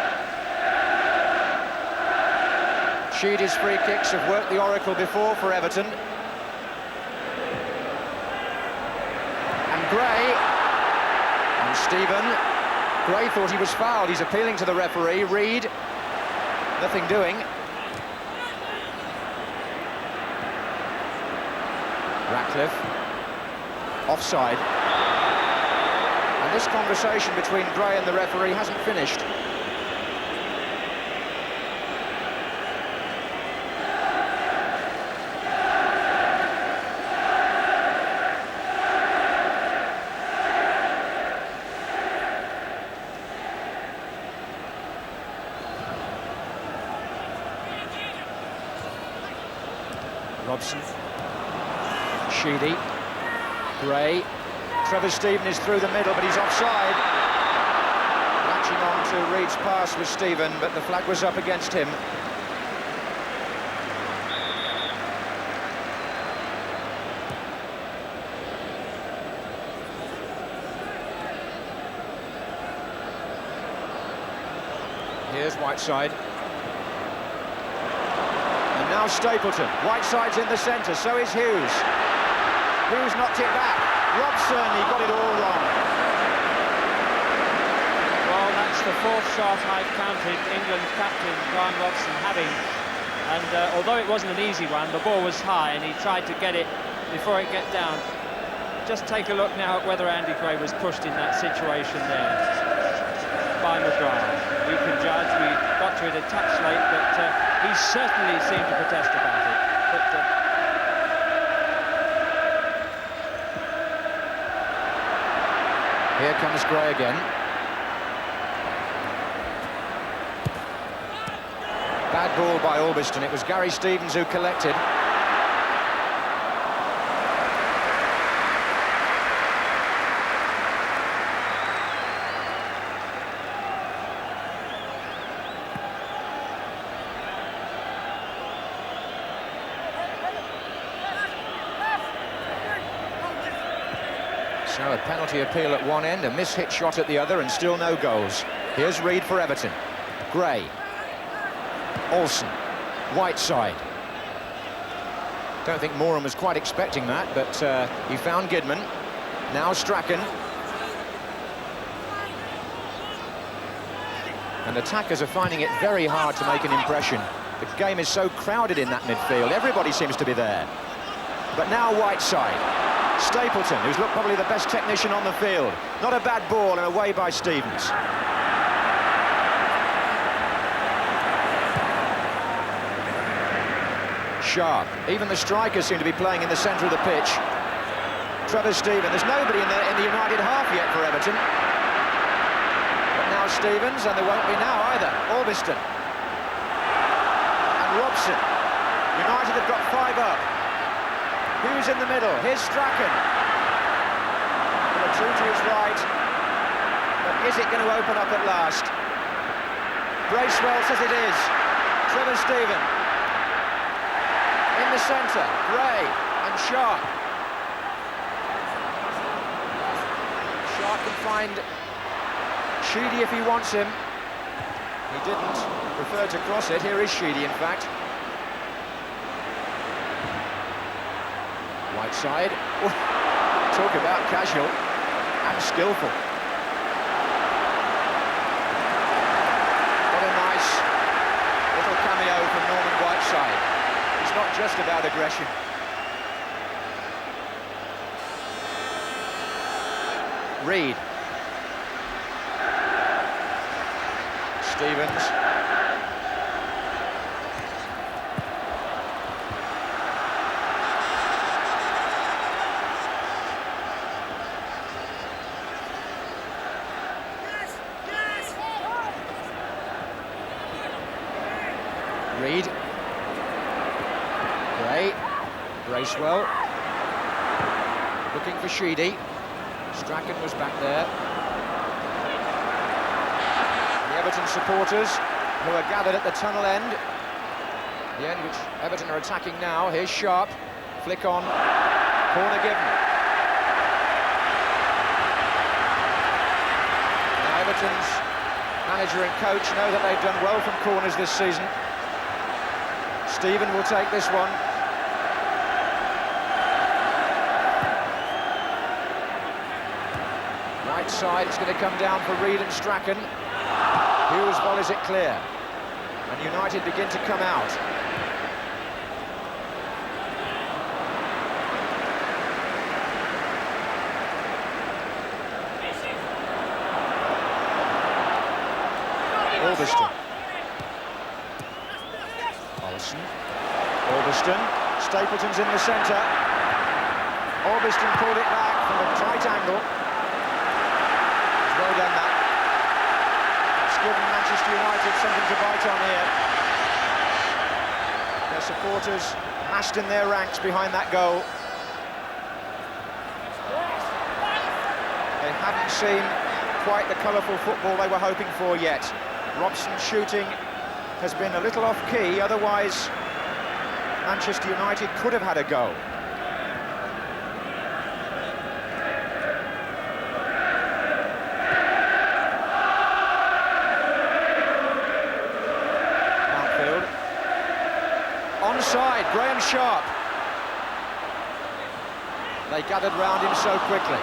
Sheedy's free kicks have worked the oracle before for Everton. And Gray, and Stephen. Gray thought he was fouled. He's appealing to the referee. Reed, nothing doing. Ratcliffe, offside. And this conversation between Gray and the referee hasn't finished. Robson, Sheedy, Gray. Trevor Stephen is through the middle, but he's offside. Latching on to Reed's pass was Stephen, but the flag was up against him. Here's Whiteside. And now Stapleton. Whiteside's in the centre, so is Hughes. Hughes knocked it back. Robson, he got it all wrong. Well, that's the 4th shot I've counted England's captain, Brian Robson, having. And although it wasn't an easy one, the ball was high and he tried to get it before it get down. Just take a look now at whether Andy Gray was pushed in that situation there by McGrath. You can judge, we got to it a touch late, but he certainly seemed to protest about it. But, here comes Gray again. Bad ball by Ulverston. It was Gary Stevens who collected. So a penalty appeal at one end, a miss-hit shot at the other, and still no goals. Here's Reed for Everton. Gray. Olsen. Whiteside. Don't think Moran was quite expecting that, but he found Gidman. Now Strachan. And attackers are finding it very hard to make an impression. The game is so crowded in that midfield. Everybody seems to be there. But now Whiteside. Stapleton, who's looked probably the best technician on the field. Not a bad ball and away by Stevens. Sharp. Even the strikers seem to be playing in the centre of the pitch. Trevor Stevens. There's nobody in the United half yet for Everton. But now Stevens, and there won't be now either. Albiston. And Robson. United have got 5 up. Who's in the middle? Here's Strachan. Well, a 2 to his right. But is it going to open up at last? Bracewell says it is. Trevor Stevens. In the centre, Gray and Sharp. Sharp can find Sheedy if he wants him. He didn't. Preferred to cross it. Here is Sheedy, in fact. Whiteside. Oh, talk about casual and skillful. What a nice little cameo from Norman Whiteside. It's not just about aggression. Reed. Stevens. Reed. Gray. Bracewell. Looking for Sheedy. Strachan was back there. The Everton supporters who are gathered at the tunnel end. The end which Everton are attacking now. Here's Sharp. Flick on. Corner given. Now Everton's manager and coach know that they've done well from corners this season. Stephen will take this one. Right side, it's going to come down for Reed and Strachan. Hughes volleys it clear. And United begin to come out. Albiston. Albiston. Stapleton's in the centre. Albiston pulled it back from a tight angle. He's well done that. It's given Manchester United something to bite on here. Their supporters massed in their ranks behind that goal. They haven't seen quite the colourful football they were hoping for yet. Robson's shooting has been a little off-key, otherwise Manchester United could have had a go. Outfield. Onside, Graham Sharp. They gathered round him so quickly.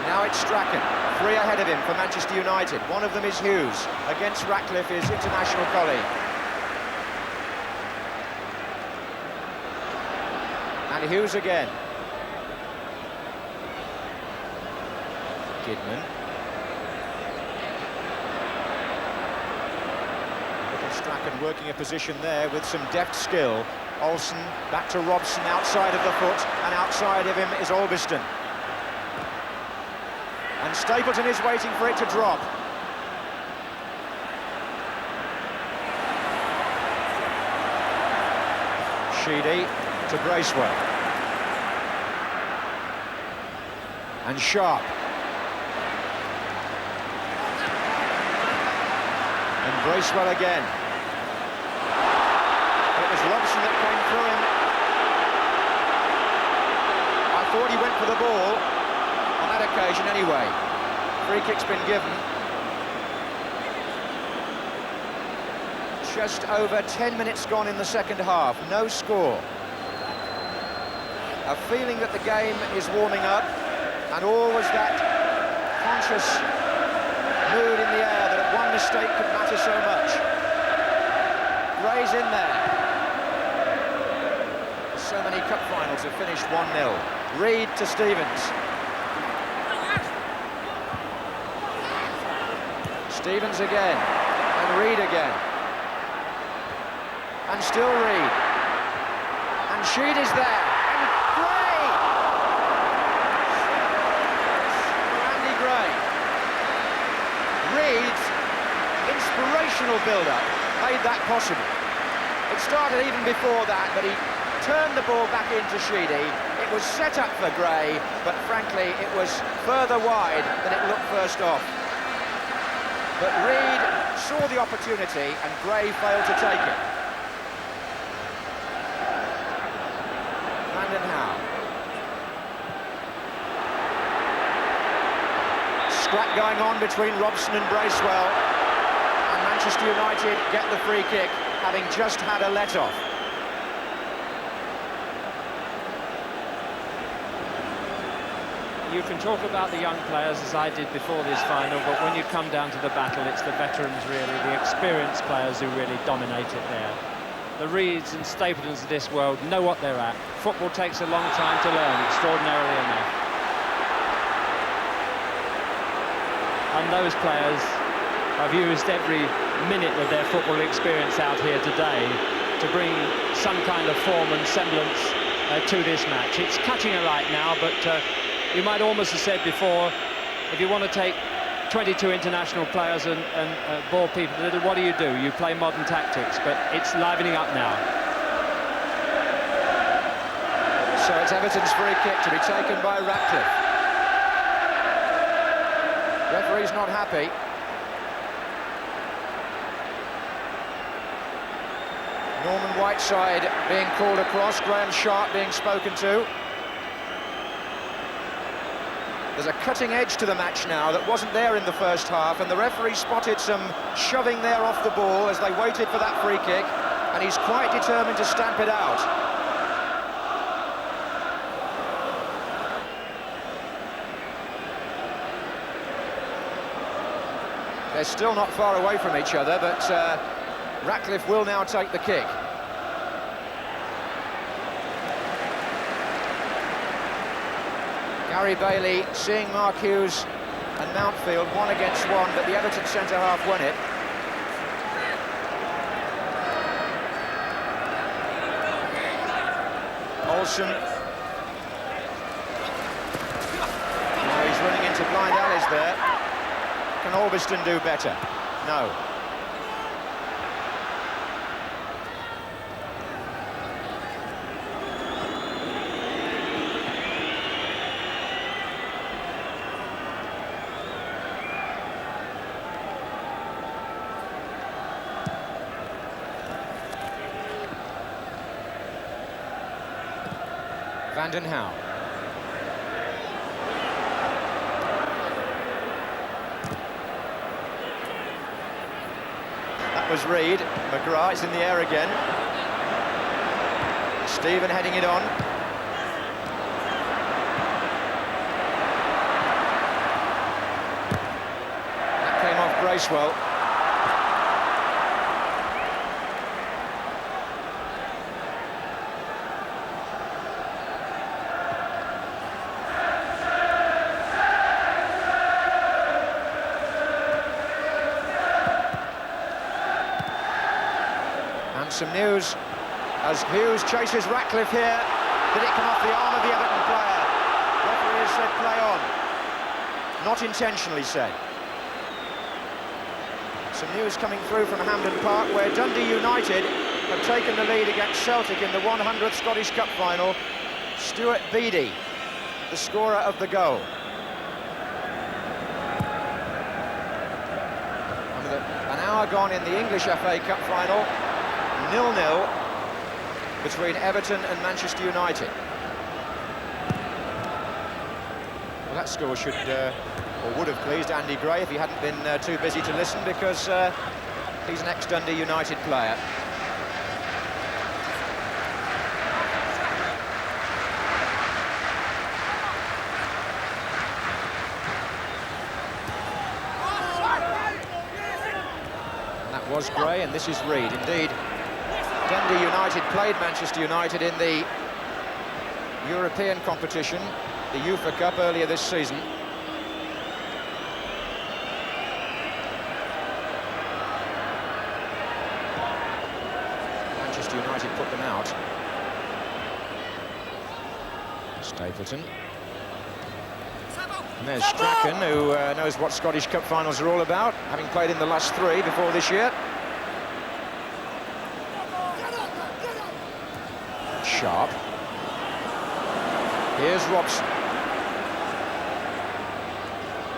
Now it's Strachan. 3 ahead of him for Manchester United. One of them is Hughes, against Ratcliffe, his international colleague. And Hughes again. Kidman. Little Strachan working a position there with some deft skill. Olsen back to Robson, outside of the foot, and outside of him is Albiston. And Stapleton is waiting for it to drop. Sheedy to Bracewell. And Sharp. And Bracewell again. It was Robson that came through him. I thought he went for the ball. On that occasion anyway. Free kick's been given. Just over 10 minutes gone in the second half, no score. a feeling that the game is warming up, and always that conscious mood in the air that at one mistake could matter so much. Gray's in there. So many cup finals have finished 1-0. Reid to Stevens. Stevens again, and Reid again. And still Reid. And Sheed is there. And Gray! Andy Gray. Reid's inspirational build-up made that possible. It started even before that, but he turned the ball back into Sheedy. It was set up for Gray, but frankly, it was further wide than it looked first off. But Reid saw the opportunity, and Gray failed to take it. Brandon Howe. Scrap going on between Robson and Bracewell, and Manchester United get the free kick, having just had a let-off. You can talk about the young players, as I did before this final, but when you come down to the battle, it's the veterans, really, the experienced players who really dominate it there. The Reids and Stapletons of this world know what they're at. Football takes a long time to learn, extraordinarily enough. And those players have used every minute of their football experience out here today to bring some kind of form and semblance to this match. It's catching a light now, but you might almost have said before, if you want to take 22 international players and bore people a little, what do? You play modern tactics, but it's livening up now. So it's Everton's free kick to be taken by Ratcliffe. Referee's not happy. Norman Whiteside being called across, Graham Sharp being spoken to. There's a cutting edge to the match now that wasn't there in the first half, and the referee spotted some shoving there off the ball as they waited for that free kick, and he's quite determined to stamp it out. They're still not far away from each other, but Ratcliffe will now take the kick. Gary Bailey seeing Mark Hughes and Mountfield 1 against 1, but the Everton centre-half won it. Olsen. Now he's running into blind alleys there. Can Orbiston do better? No. Brandon Howe. That was Reid. McGrath is in the air again. Stephen heading it on. That came off Bracewell. Some news as Hughes chases Ratcliffe here. Did it come off the arm of the Everton player? Referee has said play on. Not intentionally said. Some news coming through from Hampden Park, where Dundee United have taken the lead against Celtic in the 100th Scottish Cup final. Stuart Beattie, the scorer of the goal. And with an hour gone in the English FA Cup final, 0-0 between Everton and Manchester United. Well, that score should, or would have pleased Andy Gray if he hadn't been too busy to listen, because he's an ex-Dundee United player. was Gray and this is Reid. Indeed, Dundee United played Manchester United in the European competition, the UEFA Cup, earlier this season. Manchester United put them out. Stapleton. And there's Strachan, who knows what Scottish Cup finals are all about, having played in the last 3 before this year. Sharp. Here's Robson.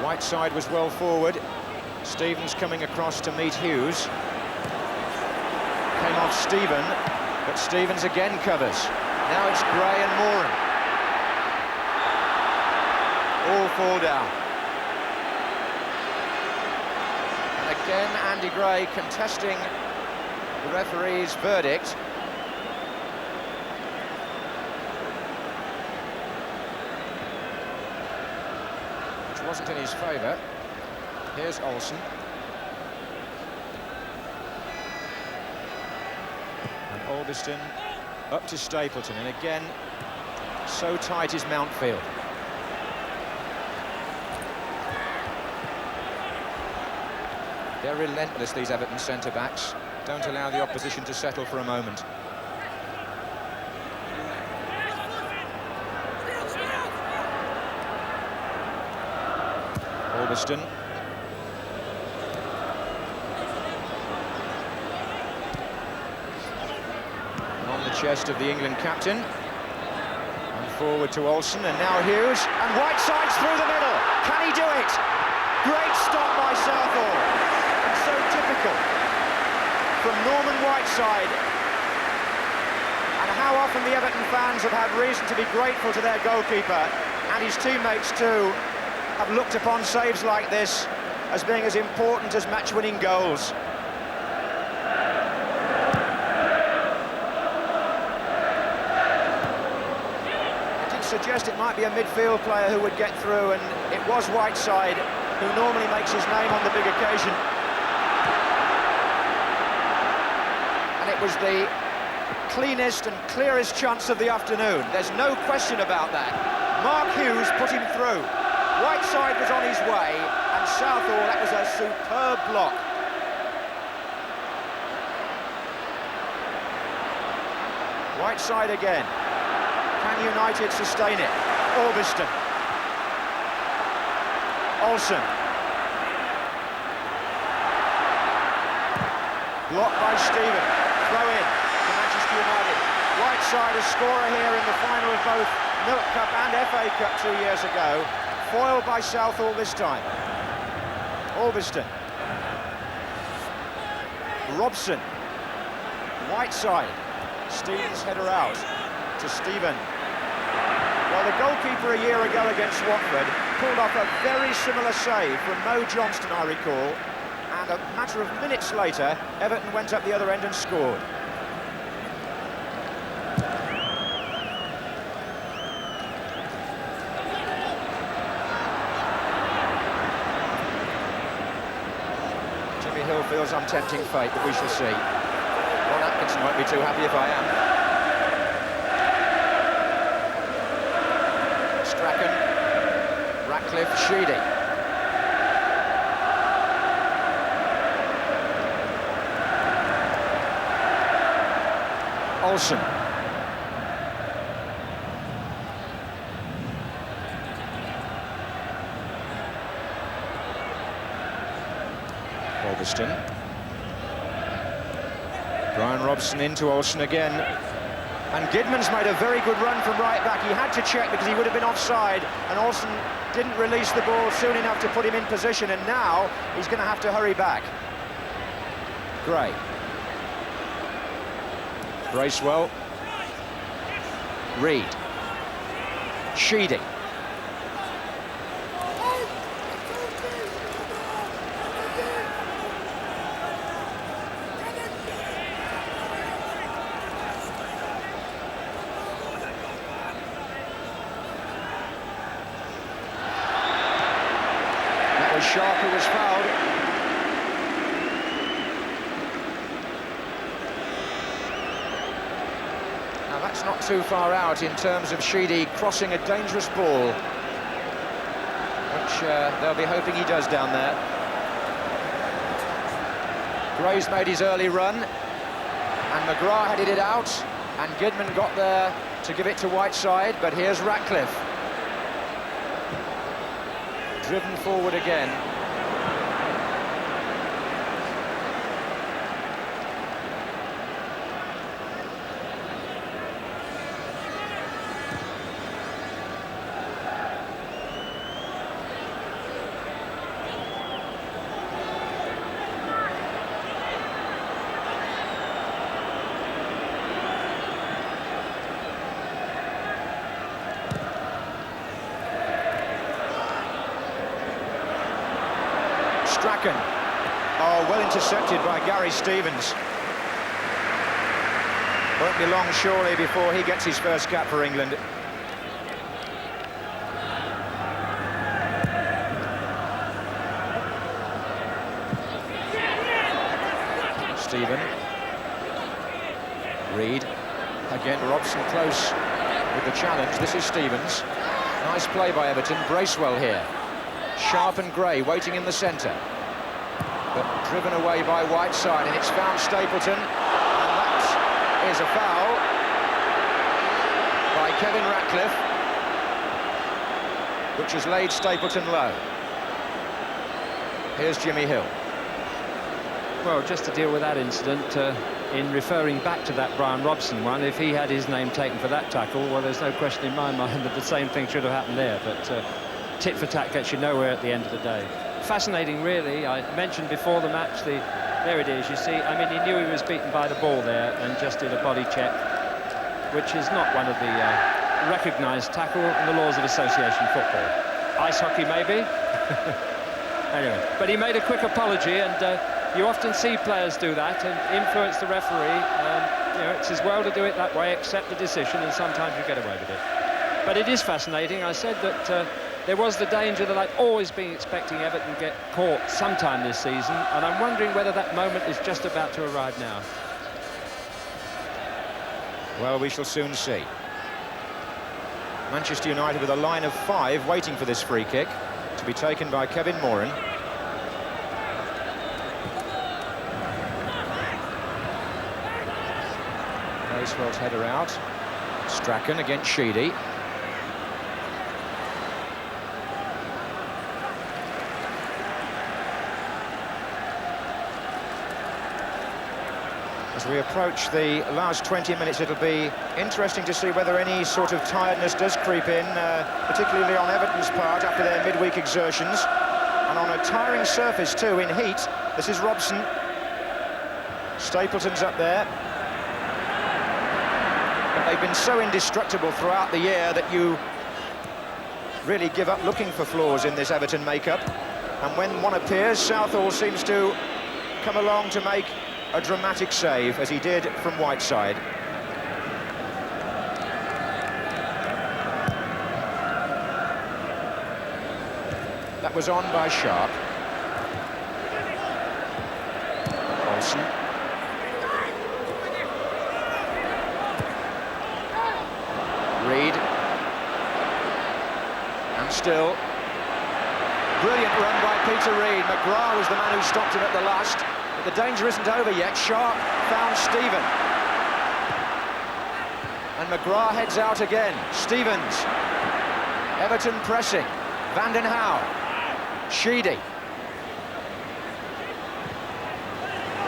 Whiteside was well forward. Stevens coming across to meet Hughes. Came off Stephen, but Stevens again covers. Now it's Gray and Moran. All fall down. And again, Andy Gray contesting the referee's verdict. Which wasn't in his favour. Here's Olsen. And Albiston up to Stapleton. And again, so tight is Mountfield. They're relentless, these Everton centre-backs. Don't allow the opposition to settle for a moment. Albiston. On the chest of the England captain. And forward to Olsen, and now Hughes. And Whiteside's through the middle. Can he do it? Great stop by Southall. So typical from Norman Whiteside, and how often the Everton fans have had reason to be grateful to their goalkeeper, and his teammates too have looked upon saves like this as being as important as match-winning goals. I did suggest it might be a midfield player who would get through, and it was Whiteside, who normally makes his name on the big occasion. It was the cleanest and clearest chance of the afternoon. There's no question about that. Mark Hughes put him through. Whiteside was on his way, and Southall, that was a superb block. Whiteside again. Can United sustain it? Albiston. Olsen. Blocked by Stephen. Throw in to Manchester United. Whiteside, a scorer here in the final of both Milk Cup and FA Cup 2 years ago. Foiled by Southall this time. Albiston. Robson. Whiteside. Stevens header out to Stephen. Well, the goalkeeper a year ago against Watford pulled off a very similar save from Mo Johnston, I recall. And a matter of minutes later, Everton went up the other end and scored. Jimmy Hill feels I'm tempting fate, but we shall see. Ron Atkinson won't be too happy if I am. Strachan, Ratcliffe, Sheedy. Olsen. Albiston. Brian Robson into Olsen again. And Gidman's made a very good run from right back. He had to check because he would have been offside, and Olsen didn't release the ball soon enough to put him in position, and now he's going to have to hurry back. Gray. Bracewell. Reid. Sheedy. That was Sharp who was fouled. That's not too far out in terms of Sheedy crossing a dangerous ball, which they'll be hoping he does down there. Gray's made his early run, and McGrath headed it out, and Gidman got there to give it to Whiteside, but here's Ratcliffe. Driven forward again. Strachan. Oh, well intercepted by Gary Stevens. Won't be long, surely, before he gets his first cap for England. Stephen. Reed. Again, Robson close with the challenge. This is Stevens. Nice play by Everton. Bracewell here. Sharp and Gray waiting in the centre, but driven away by Whiteside, and it's found Stapleton, and that is a foul by Kevin Ratcliffe, which has laid Stapleton low. Here's Jimmy Hill. Well, just to deal with that incident, in referring back to that Brian Robson one, if he had his name taken for that tackle, well, there's no question in my mind that the same thing should have happened there, but tit for tat gets you nowhere at the end of the day. Fascinating, really. I mentioned before the match, there it is, you see. I mean, he knew he was beaten by the ball there and just did a body check, which is not one of the recognised tackle in the laws of association football. Ice hockey, maybe. Anyway, but he made a quick apology, and you often see players do that and influence the referee. You know, it's as well to do it that way, accept the decision, and sometimes you get away with it. But it is fascinating. I said that there was the danger that I'd always been expecting Everton to get caught sometime this season, and I'm wondering whether that moment is just about to arrive now. Well, we shall soon see. Manchester United with a line of 5 waiting for this free kick to be taken by Kevin Moran. Bracewell's header out. Strachan against Sheedy. As we approach the last 20 minutes, it'll be interesting to see whether any sort of tiredness does creep in, particularly on Everton's part after their midweek exertions. And on a tiring surface too, in heat. This is Robson. Stapleton's up there. But they've been so indestructible throughout the year that you really give up looking for flaws in this Everton makeup. And when one appears, Southall seems to come along to make a dramatic save, as he did from Whiteside. That was on by Sharp. Olsen. Reed. And still. Brilliant run by Peter Reed. McGrath was the man who stopped him at the last. The danger isn't over yet. Sharp found Stephen. And McGrath heads out again. Stevens. Everton pressing. Van den Hauwe. Sheedy.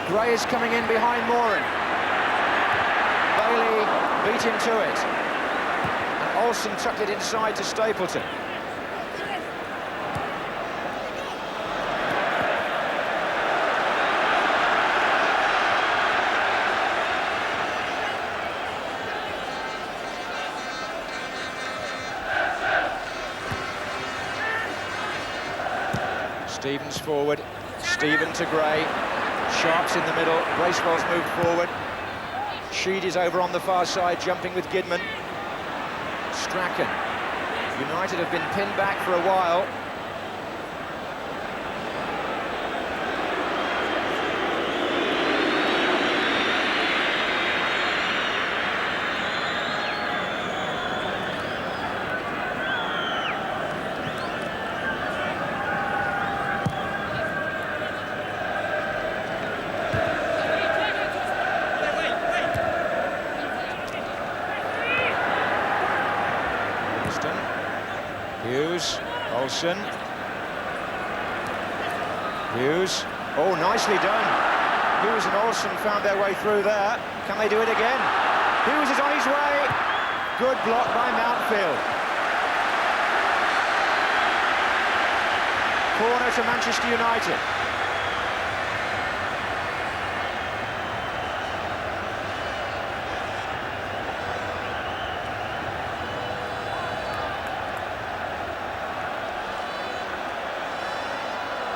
Gray is coming in behind Moran. Bailey beat him to it. And Olsen tucked it inside to Stapleton. Stevens forward, Stephen to Gray, Sharp's in the middle, Bracewell's moved forward, Sheedy's over on the far side, jumping with Gidman. Strachan. United have been pinned back for a while. Hughes, Olsen. Hughes. Oh, nicely done. Hughes and Olsen found their way through there. Can they do it again? Hughes is on his way. Good block by Mountfield. Corner to Manchester United.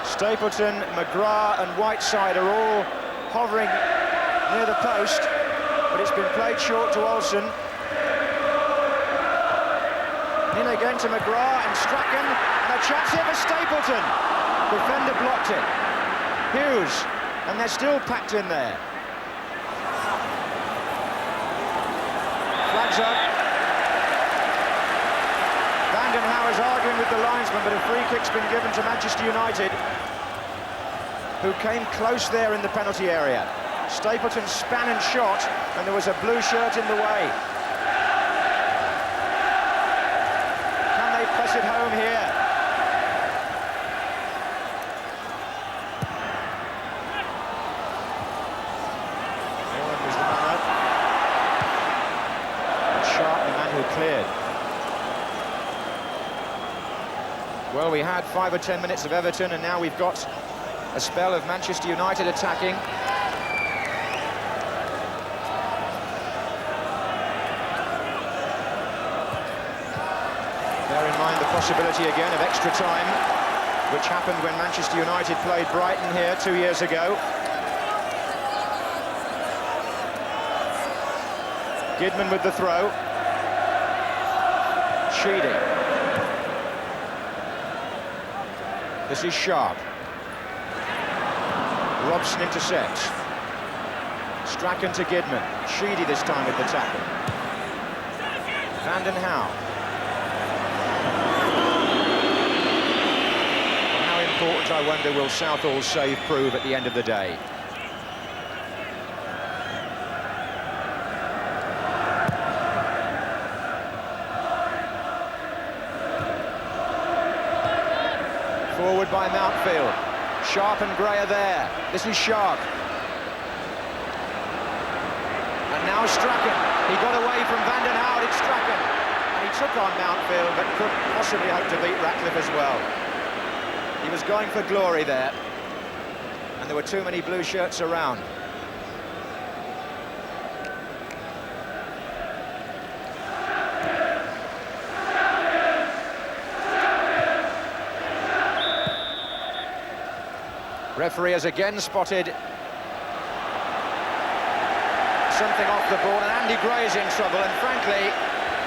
Stapleton, McGrath and Whiteside are all hovering near the post, but it's been played short to Olsen. In again to McGrath and Strachan, and a chance here for Stapleton. Defender blocked it. Hughes, and they're still packed in there. Flags up. Vandenhauer is arguing with the linesman, but a free kick's been given to Manchester United, who came close there in the penalty area. Stapleton span and shot, and there was a blue shirt in the way. Can they press it home here? Moran was the man up. And Sharp, the man who cleared. Well, we had 5 or 10 minutes of Everton, and now we've got a spell of Manchester United attacking. Bear in mind the possibility again of extra time, which happened when Manchester United played Brighton here 2 years ago. Gidman with the throw. Sheedy. This is Sharp. Robson intercepts. Strachan to Gidman. Sheedy this time with the tackle. Vandenhauer. Well, how important, I wonder, will Southall's save prove at the end of the day? Forward by Mountfield. Sharp and Gray are there. This is Sharp. And now Strachan. He got away from Vandenhauer. It's Strachan. And he took on Mountfield, but couldn't possibly hope to beat Ratcliffe as well. He was going for glory there. And there were too many blue shirts around. Referee has again spotted something off the ball, and Andy Gray is in trouble, and frankly,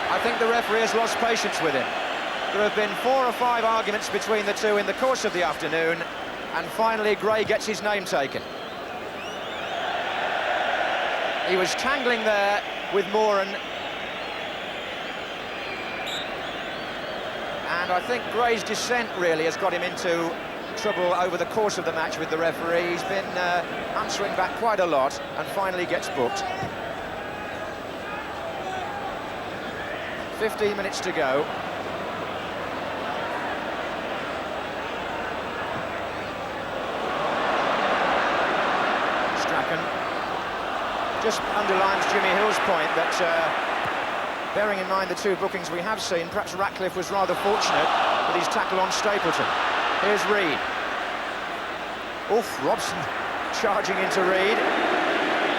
I think the referee has lost patience with him. There have been 4 or 5 arguments between the two in the course of the afternoon, and finally Gray gets his name taken. He was tangling there with Moran, and I think Gray's dissent really has got him into trouble over the course of the match with the referee. He's been answering back quite a lot and finally gets booked. 15 minutes to go. Strachan just underlines Jimmy Hill's point that bearing in mind the 2 bookings we have seen, perhaps Ratcliffe was rather fortunate with his tackle on Stapleton. Here's Reid. Oof, Robson charging into Reid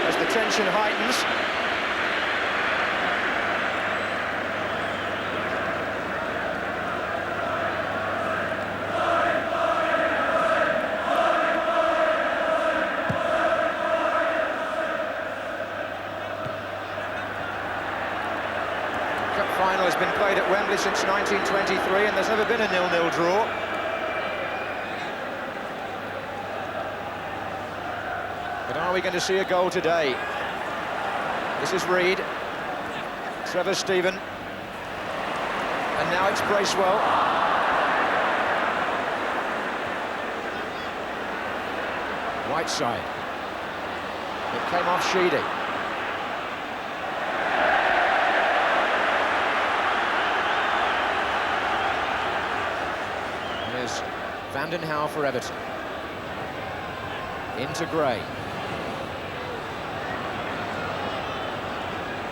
as the tension heightens. The Cup final has been played at Wembley since 1923, and there's never been a 0-0 draw. But are we going to see a goal today? This is Reid. Trevor Stephen. And now it's Bracewell. Whiteside. It came off Sheedy. Here's Van den Hauwe for Everton. Into Gray.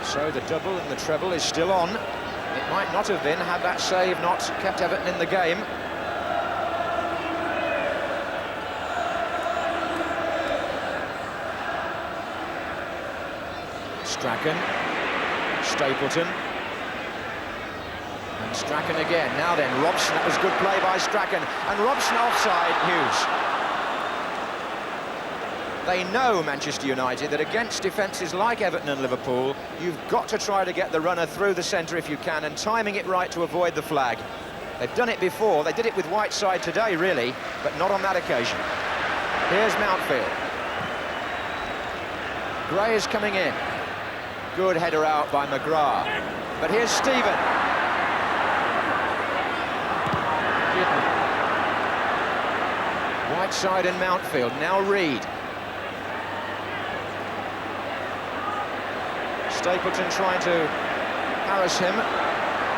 So the double and the treble is still on. It might not have been had that save not kept Everton in the game. Strachan, Stapleton, and Strachan again. Now then, Robson, that was good play by Strachan, and Robson offside, Hughes. They know, Manchester United, that against defences like Everton and Liverpool, you've got to try to get the runner through the centre if you can, and timing it right to avoid the flag. They've done it before. They did it with Whiteside today, really, but not on that occasion. Here's Mountfield. Gray is coming in. Good header out by McGrath. But here's Stephen. Whiteside and Mountfield. Now Reed. Stapleton trying to harass him.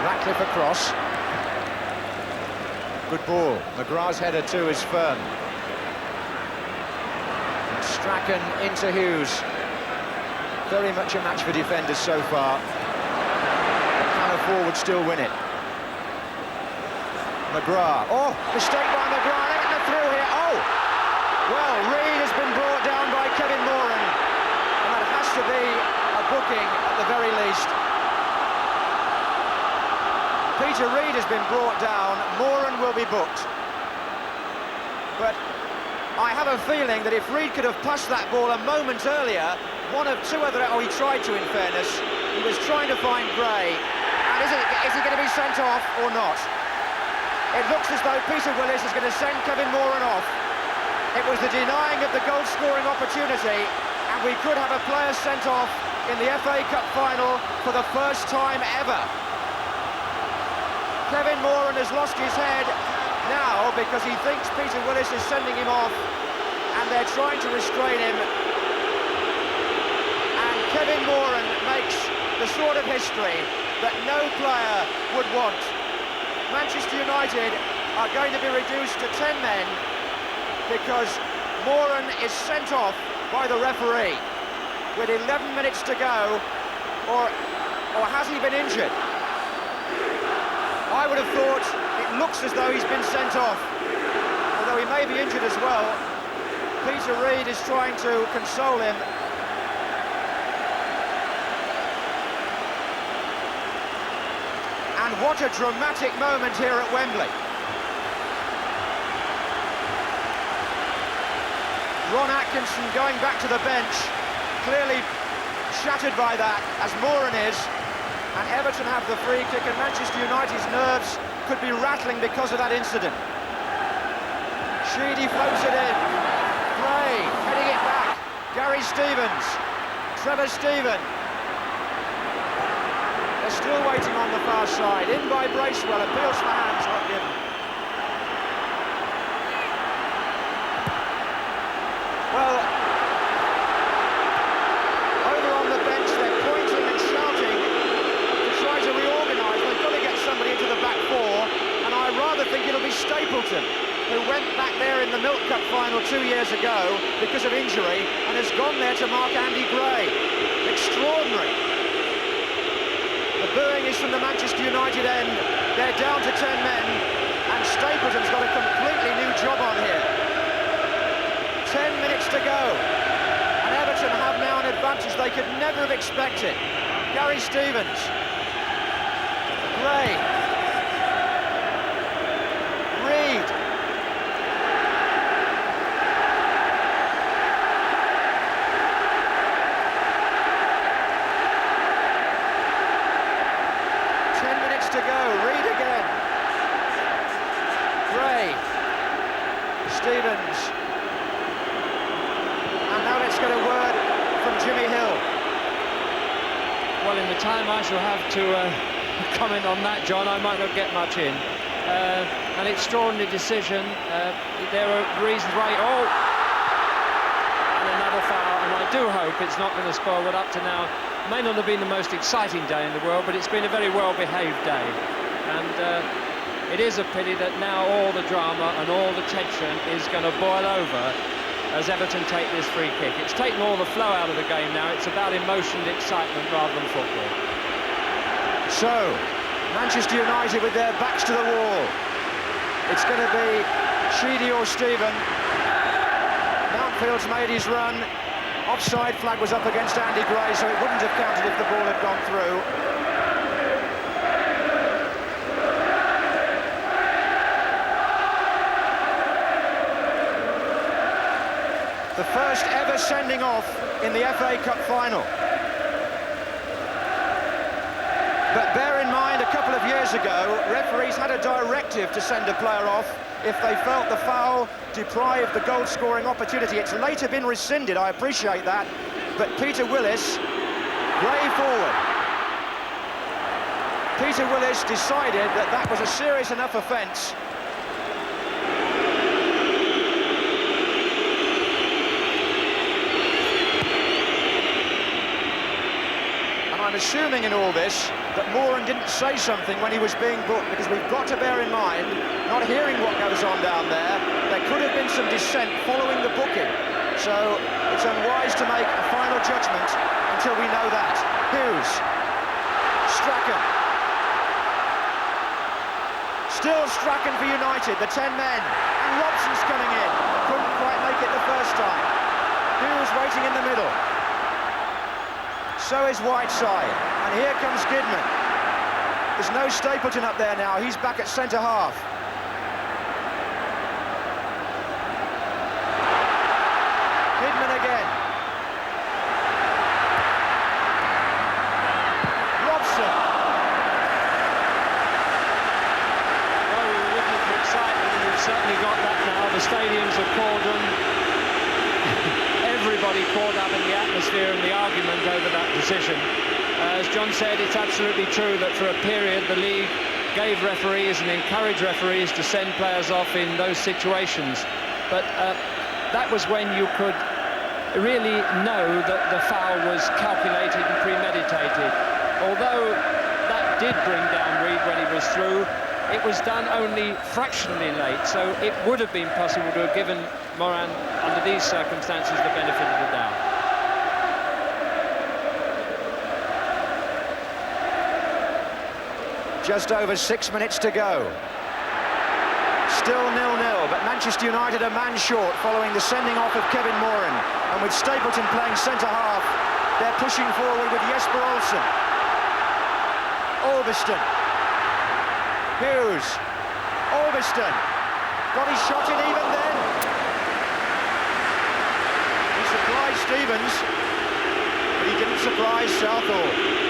Ratcliffe across. Good ball. McGrath's header too is firm. And Strachan into Hughes. Very much a match for defenders so far. Can a forward still win it? McGrath. Oh, mistake by McGrath. Everton are through here. Oh! Well, Reed has been brought down by Kevin Moran. And that has to be a booking at the very least. Peter Reed has been brought down. Moran will be booked. But I have a feeling that if Reed could have passed that ball a moment earlier, one of two other... Oh, he tried to, in fairness. He was trying to find Gray. And is he going to be sent off or not? It looks as though Peter Willis is going to send Kevin Moran off. It was the denying of the goal-scoring opportunity, and we could have a player sent off in the FA Cup final for the first time ever. Kevin Moran has lost his head now because he thinks Peter Willis is sending him off, and they're trying to restrain him. And Kevin Moran makes the sort of history that no player would want. Manchester United are going to be reduced to 10 men because Moran is sent off by the referee with 11 minutes to go, or has he been injured? I would have thought it looks as though he's been sent off, although he may be injured as well. Peter Reed is trying to console him. And what a dramatic moment here at Wembley. Ron Atkinson going back to the bench, clearly shattered by that, as Moran is. And Everton have the free kick, and Manchester United's nerves could be rattling because of that incident. Sheedy floats it in. Gray heading it back. Gary Stevens. Trevor Steven. They're still waiting on the far side. In by Bracewell. Appeals for hands, not given. Well, over on the bench, they're pointing and shouting to try to reorganise. They've got to get somebody into the back four, and I rather think it'll be Stapleton, who went back there in the Milk Cup final 2 years ago because of injury and has gone there to mark Andy Gray. Extraordinary. The booing is from the Manchester United end. They're down to 10 men, and Stapleton's got a completely new job on here. 10 minutes to go, and Everton have now an advantage they could never have expected. Gary Stevens. Gray. Reed. To go, Reed again. Gray. Stevens. And now let's get a word from Jimmy Hill. Well, in the time I shall have to comment on that, John, I might not get much in. An extraordinary decision. There are reasons why... Oh! And another foul, and I do hope it's not going to spoil what up to now may not have been the most exciting day in the world, but it's been a very well-behaved day. And It is a pity that now all the drama and all the tension is going to boil over as Everton take this free kick. It's taken all the flow out of the game now. It's about emotion and excitement rather than football. So, Manchester United with their backs to the wall. It's going to be Sheedy or Stephen. Mountfield's made his run. Offside flag was up against Andy Gray, so it wouldn't have counted if the ball had gone through. The first ever sending off in the FA Cup final. But bear in mind, a couple of years ago, referees had a directive to send a player off if they felt the foul deprived the goal-scoring opportunity. It's later been rescinded, I appreciate that, but Peter Willis, Gray forward. Peter Willis decided that that was a serious enough offence. And I'm assuming in all this that Moran didn't say something when he was being booked, because we've got to bear in mind, not hearing what goes on down there, there could have been some dissent following the booking. So it's unwise to make a final judgment until we know that. Hughes, Strachan. Still Strachan for United, the 10 men. And Robson's coming in. Couldn't quite make it the first time. Hughes waiting in the middle. So is Whiteside, and here comes Kidman. There's no Stapleton up there now, he's back at centre-half. Kidman again. Robson. Well, we were looking for excitement, and we've certainly got that now. The stadium's a cauldron. Everybody caught up in the atmosphere and the argument over that decision. As John said, it's absolutely true that for a period the league gave referees and encouraged referees to send players off in those situations. But that was when you could really know that the foul was calculated and premeditated. Although that did bring down Reid when he was through, it was done only fractionally late, so it would have been possible to have given Moran, under these circumstances, the benefit of the doubt. Just over 6 minutes to go. Still 0-0, but Manchester United a man short following the sending off of Kevin Moran. And with Stapleton playing centre-half, they're pushing forward with Jesper Olsen. Ulverston. Hughes, Ulverston, got his shot in even then. He surprised Stevens, but he didn't surprise Southall.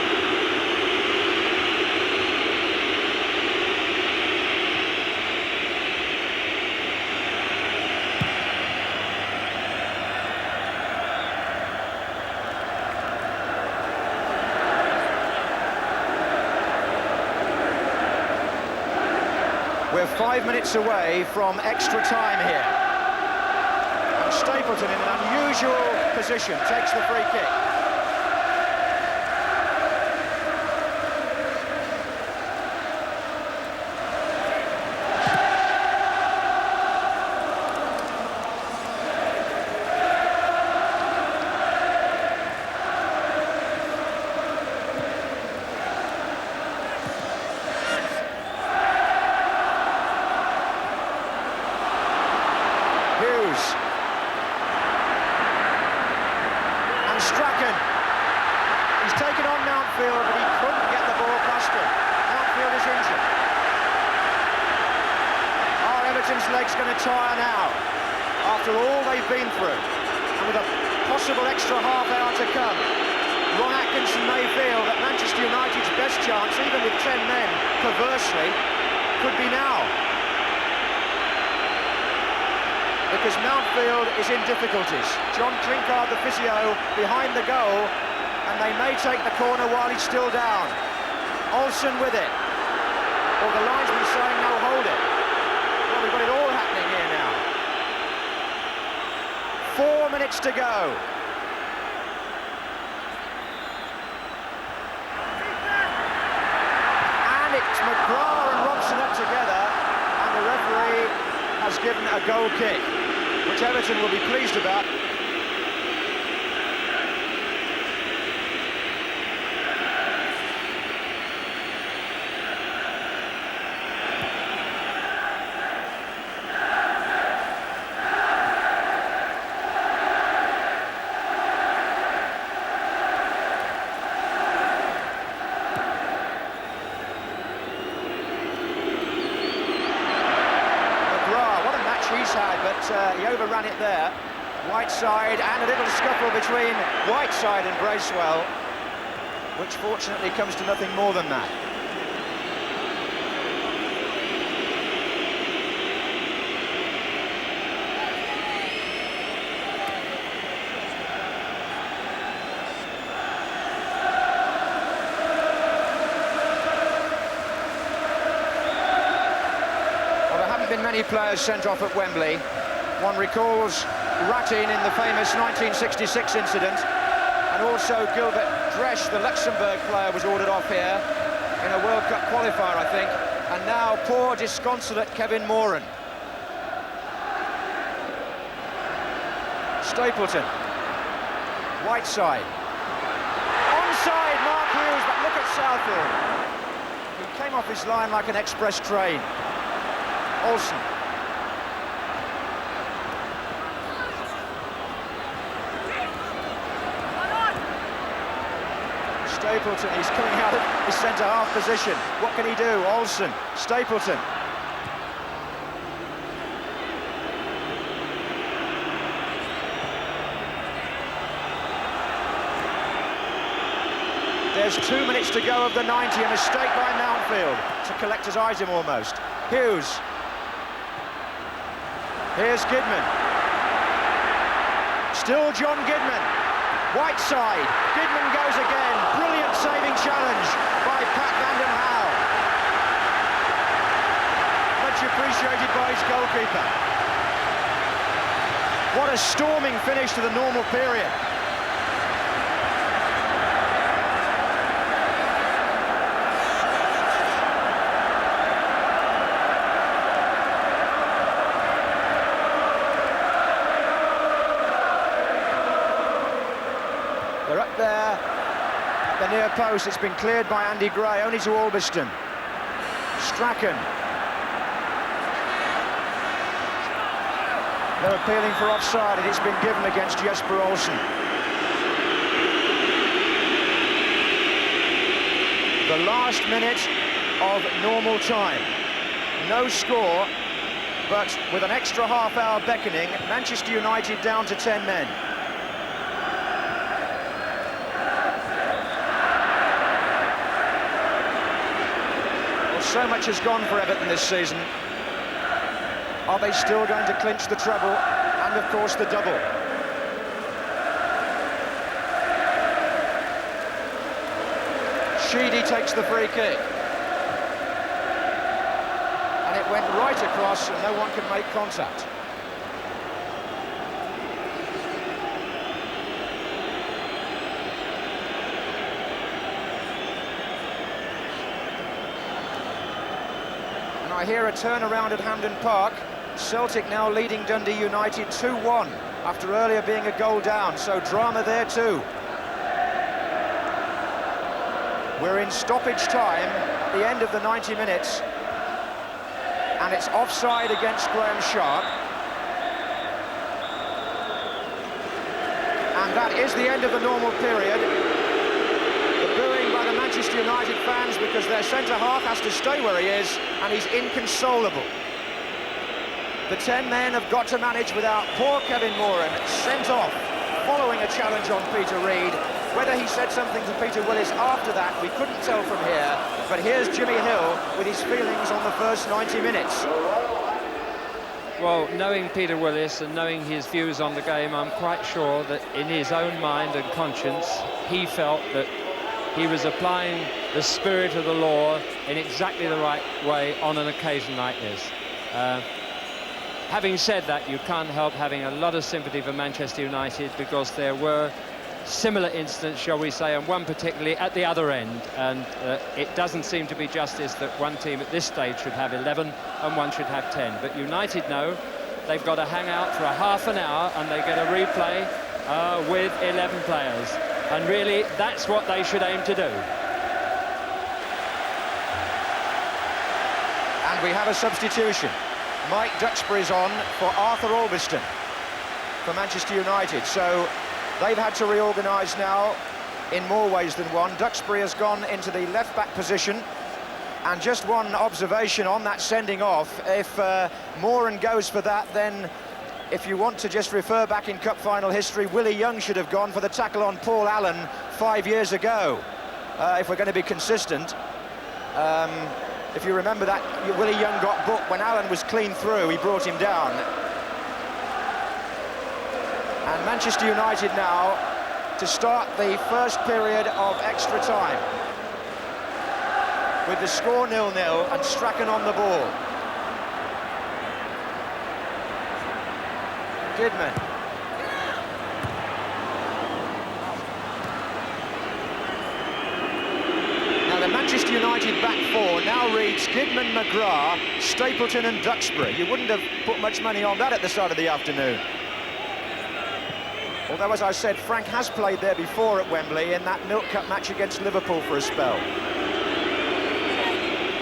We're 5 minutes away from extra time here. And Stapleton, in an unusual position, takes the free kick. And Strachan, he's taken on Mountfield, but he couldn't get the ball past him. Mountfield is injured. Are Everton's legs going to tire now, after all they've been through? And with a possible extra half hour to come, Ron Atkinson may feel that Manchester United's best chance, even with 10 men, perversely, could be now. Because Mountfield is in difficulties. John Trincard, the physio, behind the goal, and they may take the corner while he's still down. Olsen with it. Or the linesman saying, no, hold it. Well, we've got it all happening here now. 4 minutes to go. And it's McGrath and Robson up together. referee has given a goal kick, which Everton will be pleased about. But he overran it there. Whiteside, and a little scuffle between Whiteside and Bracewell, which fortunately comes to nothing more than that. Well, there haven't been many players sent off at Wembley. One recalls Ratin in the famous 1966 incident, and also Gilbert Dresch, the Luxembourg player, was ordered off here in a World Cup qualifier, I think, and now poor, disconsolate Kevin Moran. Stapleton. Whiteside. Onside, Mark Hughes, but look at Southall, who came off his line like an express train. Olsen. Stapleton, he's coming out of his centre-half position. What can he do? Olsen, Stapleton. There's 2 minutes to go of the 90, a mistake by Mountfield to collector's him almost. Hughes. Here's Gidman. Still John Gidman. Whiteside. Gidman goes again. Brilliant saving challenge by Pat van den Hauwe. Much appreciated by his goalkeeper. What a storming finish to the normal period. They're up there at the near post. It's been cleared by Andy Gray, only to Albiston. Strachan. They're appealing for offside, and it's been given against Jesper Olsen. The last minute of normal time. No score, but with an extra half hour beckoning, Manchester United down to 10 men. So much has gone for Everton this season. Are they still going to clinch the treble and, of course, the double? Sheedy takes the free kick. And it went right across and no one can make contact. I hear a turnaround at Hampden Park. Celtic now leading Dundee United 2-1 after earlier being a goal down, so drama there too. We're in stoppage time at the end of the 90 minutes, and it's offside against Graham Sharp. And that is the end of the normal period. By the Manchester United fans because their centre-half has to stay where he is, and he's inconsolable. The 10 men have got to manage without poor Kevin Moran, sent off following a challenge on Peter Reid. Whether he said something to Peter Willis after that, we couldn't tell from here, but here's Jimmy Hill with his feelings on the first 90 minutes. Well, knowing Peter Willis and knowing his views on the game, I'm quite sure that in his own mind and conscience, he felt that he was applying the spirit of the law in exactly the right way on an occasion like this. Having said that, you can't help having a lot of sympathy for Manchester United because there were similar incidents, shall we say, and one particularly at the other end. And it doesn't seem to be justice that one team at this stage should have 11 and one should have 10. But United know they've got to hang out for a half an hour and they get a replay with 11 players. And really, that's what they should aim to do. And we have a substitution. Mike Duxbury's on for Arthur Albiston for Manchester United. So they've had to reorganise now in more ways than one. Duxbury has gone into the left-back position. And just one observation on that sending off. If Moran goes for that, then if you want to just refer back in cup final history, Willie Young should have gone for the tackle on Paul Allen 5 years ago, if we're going to be consistent. If you remember that, Willie Young got booked when Allen was clean through, he brought him down. And Manchester United now to start the first period of extra time with the score 0-0 and Strachan on the ball. Kidman. Now the Manchester United back four now reads Kidman, McGrath, Stapleton and Duxbury. You wouldn't have put much money on that at the start of the afternoon. Although, as I said, Frank has played there before at Wembley in that Milk Cup match against Liverpool for a spell.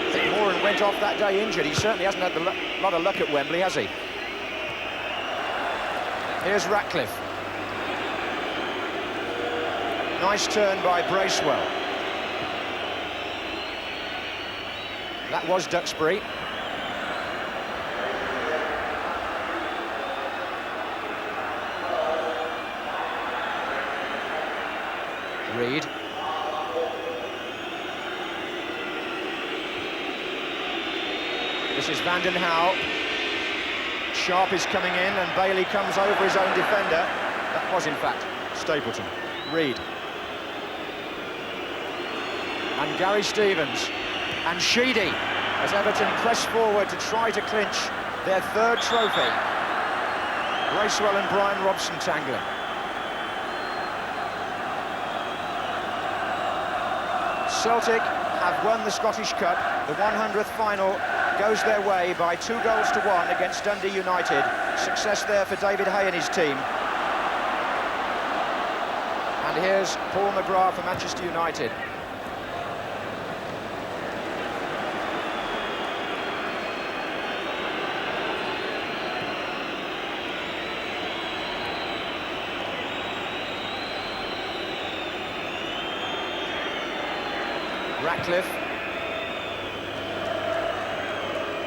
I think Moran went off that day injured. He certainly hasn't had a lot of luck at Wembley, has he? Here's Ratcliffe. Nice turn by Bracewell. That was Duxbury. Reed. This is Vanden Hauwe. Sharp is coming in and Bailey comes over his own defender. That was in fact Stapleton. Reed. And Gary Stevens. And Sheedy as Everton press forward to try to clinch their third trophy. Bracewell and Brian Robson tangling. Celtic have won the Scottish Cup. The 100th final goes their way by 2-1 against Dundee United. Success there for David Hay and his team. And here's Paul McGrath for Manchester United. Ratcliffe.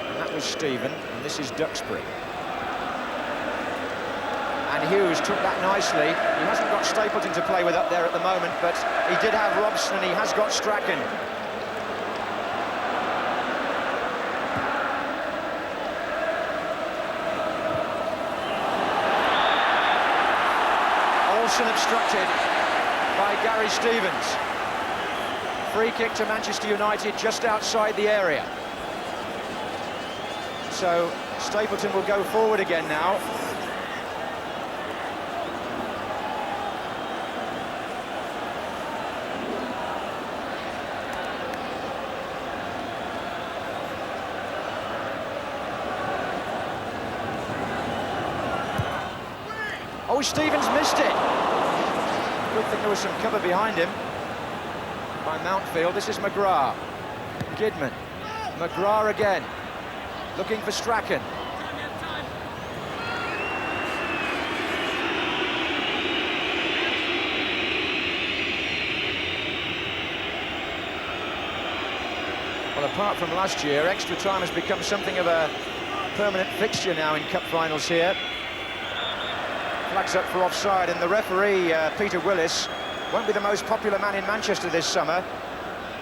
And that was Stephen, and this is Duxbury. And Hughes took that nicely. He hasn't got Stapleton to play with up there at the moment, but he did have Robson and he has got Strachan. Olsen obstructed by Gary Stevens. Free kick to Manchester United just outside the area. So Stapleton will go forward again now. Oh, Stevens missed it. Good thing there was some cover behind him by Mountfield. This is McGrath. Kidman. McGrath again. Looking for Strachan. Well, apart from last year, extra time has become something of a permanent fixture now in cup finals here. Flags up for offside, and the referee, Peter Willis, won't be the most popular man in Manchester this summer.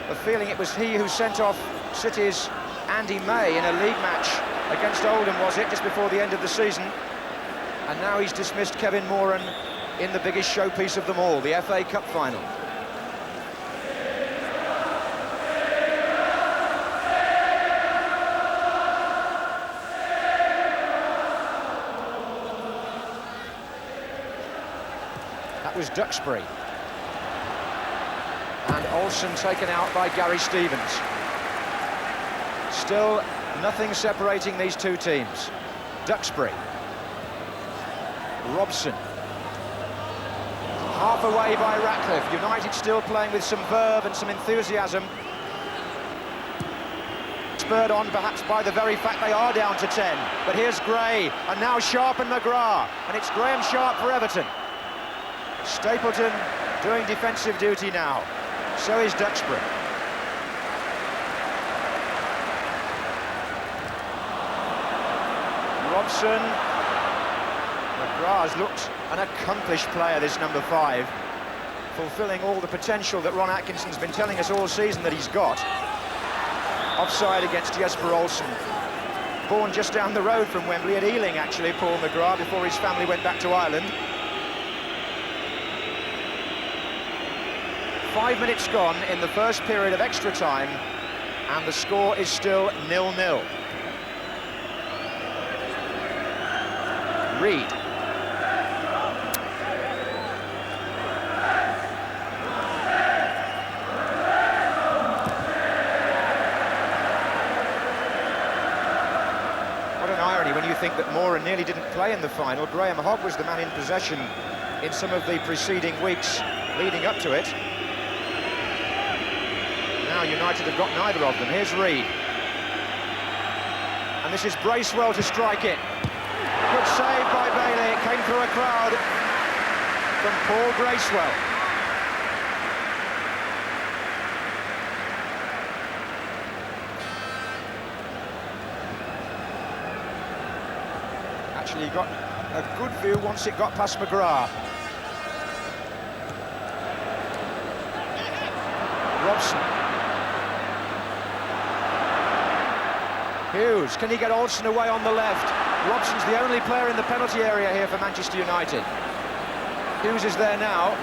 The feeling it was he who sent off City's Andy May in a league match against Oldham, was it, just before the end of the season? And now he's dismissed Kevin Moran in the biggest showpiece of them all, the FA Cup final. That was Duxbury. Olsen taken out by Gary Stevens. Still nothing separating these two teams. Duxbury. Robson. Half away by Ratcliffe. United still playing with some verve and some enthusiasm. Spurred on perhaps by the very fact they are down to 10. But here's Gray, and now Sharp and McGrath. And it's Graham Sharp for Everton. Stapleton doing defensive duty now. So is Duxbury. Robson. McGrath's looked an accomplished player, this number 5, fulfilling all the potential that Ron Atkinson's been telling us all season that he's got. Offside against Jesper Olsen. Born just down the road from Wembley, at Ealing actually, Paul McGrath, before his family went back to Ireland. 5 minutes gone in the first period of extra time, and the score is still 0-0. Reed. What an irony when you think that Moore nearly didn't play in the final. Graham Hogg was the man in possession in some of the preceding weeks leading up to it. Now United have got neither of them. Here's Reed. And this is Bracewell to strike it. Good save by Bailey. It came through a crowd from Paul Bracewell. Actually, he got a good view once it got past McGrath. Robson. Hughes, can he get Olsen away on the left? Robson's the only player in the penalty area here for Manchester United. Hughes is there now.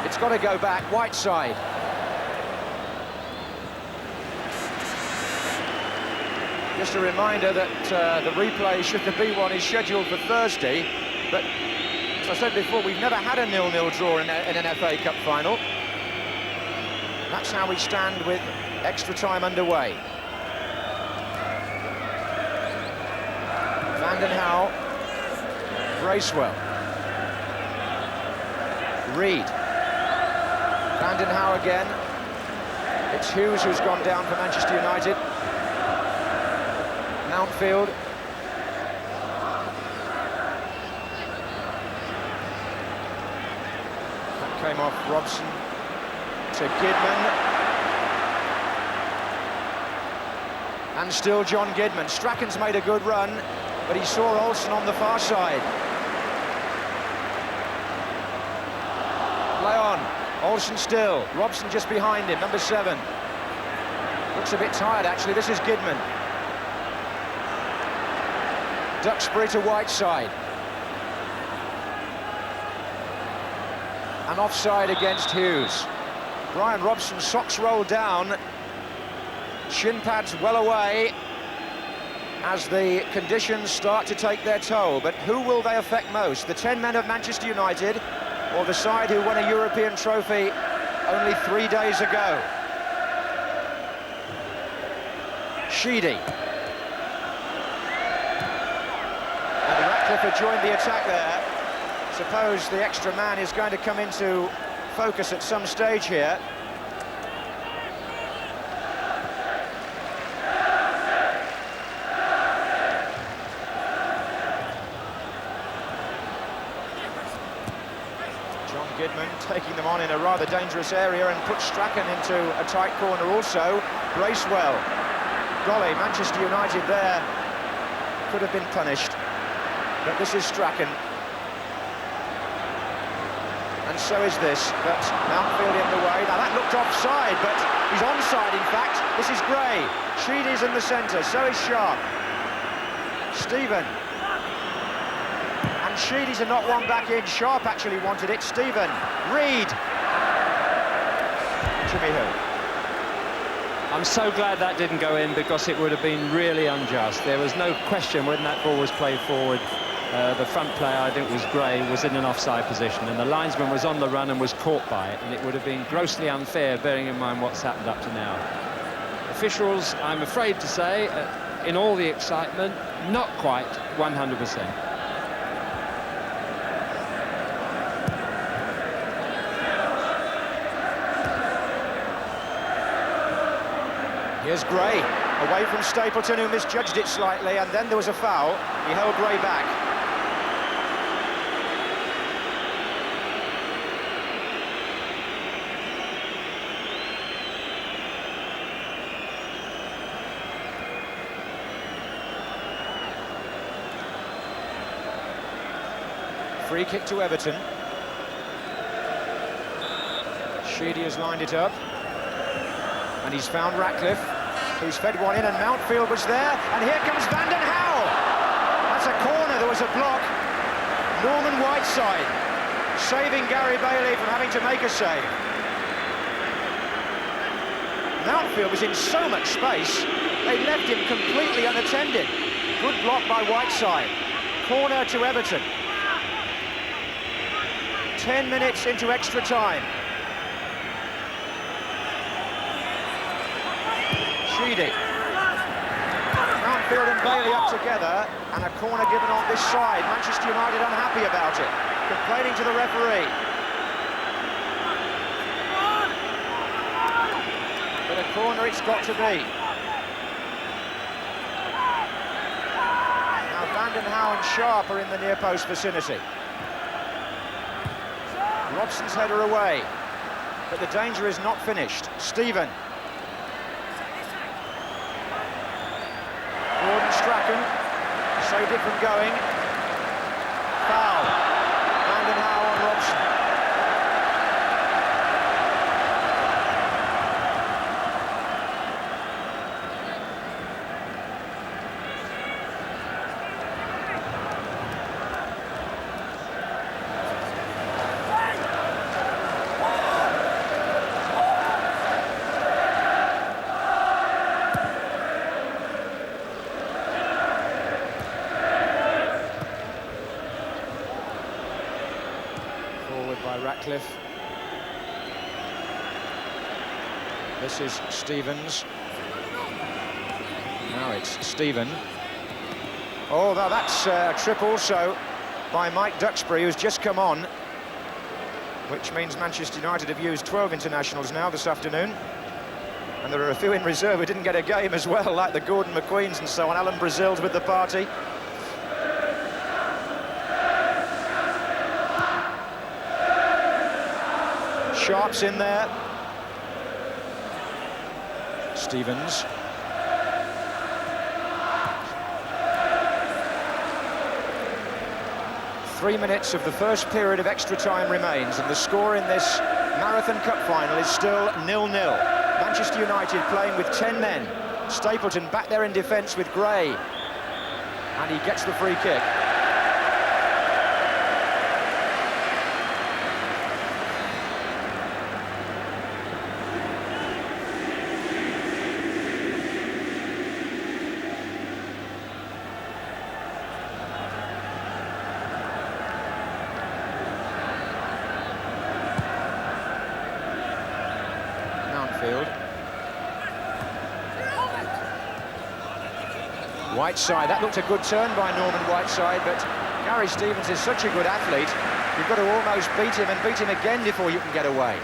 It's got to go back, Whiteside. Just a reminder that the replay, should there be one, is scheduled for Thursday. But, as I said before, we've never had a 0-0 draw in an FA Cup final. That's how we stand with extra time underway. Van den Hauwe, Bracewell, Reed, Van den Hauwe again. It's Hughes who's gone down for Manchester United. Mountfield. That came off Robson to Gidman. And still John Gidman. Strachan's made a good run, but he saw Olsen on the far side. Play on. Olsen still. Robson just behind him, number 7. Looks a bit tired, actually. This is Gidman. Duxbury to Whiteside. And offside against Hughes. Brian Robson's socks rolled down. Shin pads well away as the conditions start to take their toll. But who will they affect most? The 10 men of Manchester United, or the side who won a European trophy only 3 days ago? Sheedy. And Ratcliffe had joined the attack there. Suppose the extra man is going to come into focus at some stage here. Gidman taking them on in a rather dangerous area and puts Strachan into a tight corner also. Bracewell. Golly, Manchester United there could have been punished. But this is Strachan. And so is this, but Mountfield in the way. Now that looked offside, but he's onside in fact. This is Gray. Sheedy's in the centre, so is Sharp. Stephen. And Sheedy's a not one back in. Sharp actually wanted it. Stephen. Reed. Jimmy Hill. I'm so glad that didn't go in, because it would have been really unjust. There was no question when that ball was played forward the front player, I think it was Gray, was in an offside position, and the linesman was on the run and was caught by it, and it would have been grossly unfair, bearing in mind what's happened up to now. Officials, I'm afraid to say, in all the excitement, not quite 100%. Here's Gray, away from Stapleton, who misjudged it slightly, and then there was a foul. He held Gray back. Free kick to Everton. Sheedy has lined it up. And he's found Ratcliffe, who's fed one in, and Mountfield was there. And here comes Van den Hauwe. That's a corner, there was a block. Norman Whiteside saving Gary Bailey from having to make a save. Mountfield was in so much space, they left him completely unattended. Good block by Whiteside. Corner to Everton. 10 minutes into extra time. Sheedy. Mountfield and Bailey up together, and a corner given on this side. Manchester United unhappy about it, complaining to the referee. But a corner it's got to be. Now Van den Hauwe and Sharp are in the near post vicinity. Robson's header away, but the danger is not finished. Stephen. Gordon Strachan saved it from going. Foul. Van den Hauwe on Robson. By Ratcliffe. This is Stevens. Now it's Stephen. Oh, now that's a trip also by Mike Duxbury, who's just come on, which means Manchester United have used 12 internationals now this afternoon. And there are a few in reserve who didn't get a game as well, like the Gordon McQueens and so on. Alan Brazil's with the party. Sharp's in there. Stevens. Three minutes of the first period of extra time remains, and the score in this Marathon Cup final is still 0-0. Manchester United playing with 10 men. Stapleton back there in defence with Gray, and he gets the free kick. Whiteside, that looked a good turn by Norman Whiteside, but Gary Stevens is such a good athlete, you've got to almost beat him and beat him again before you can get away.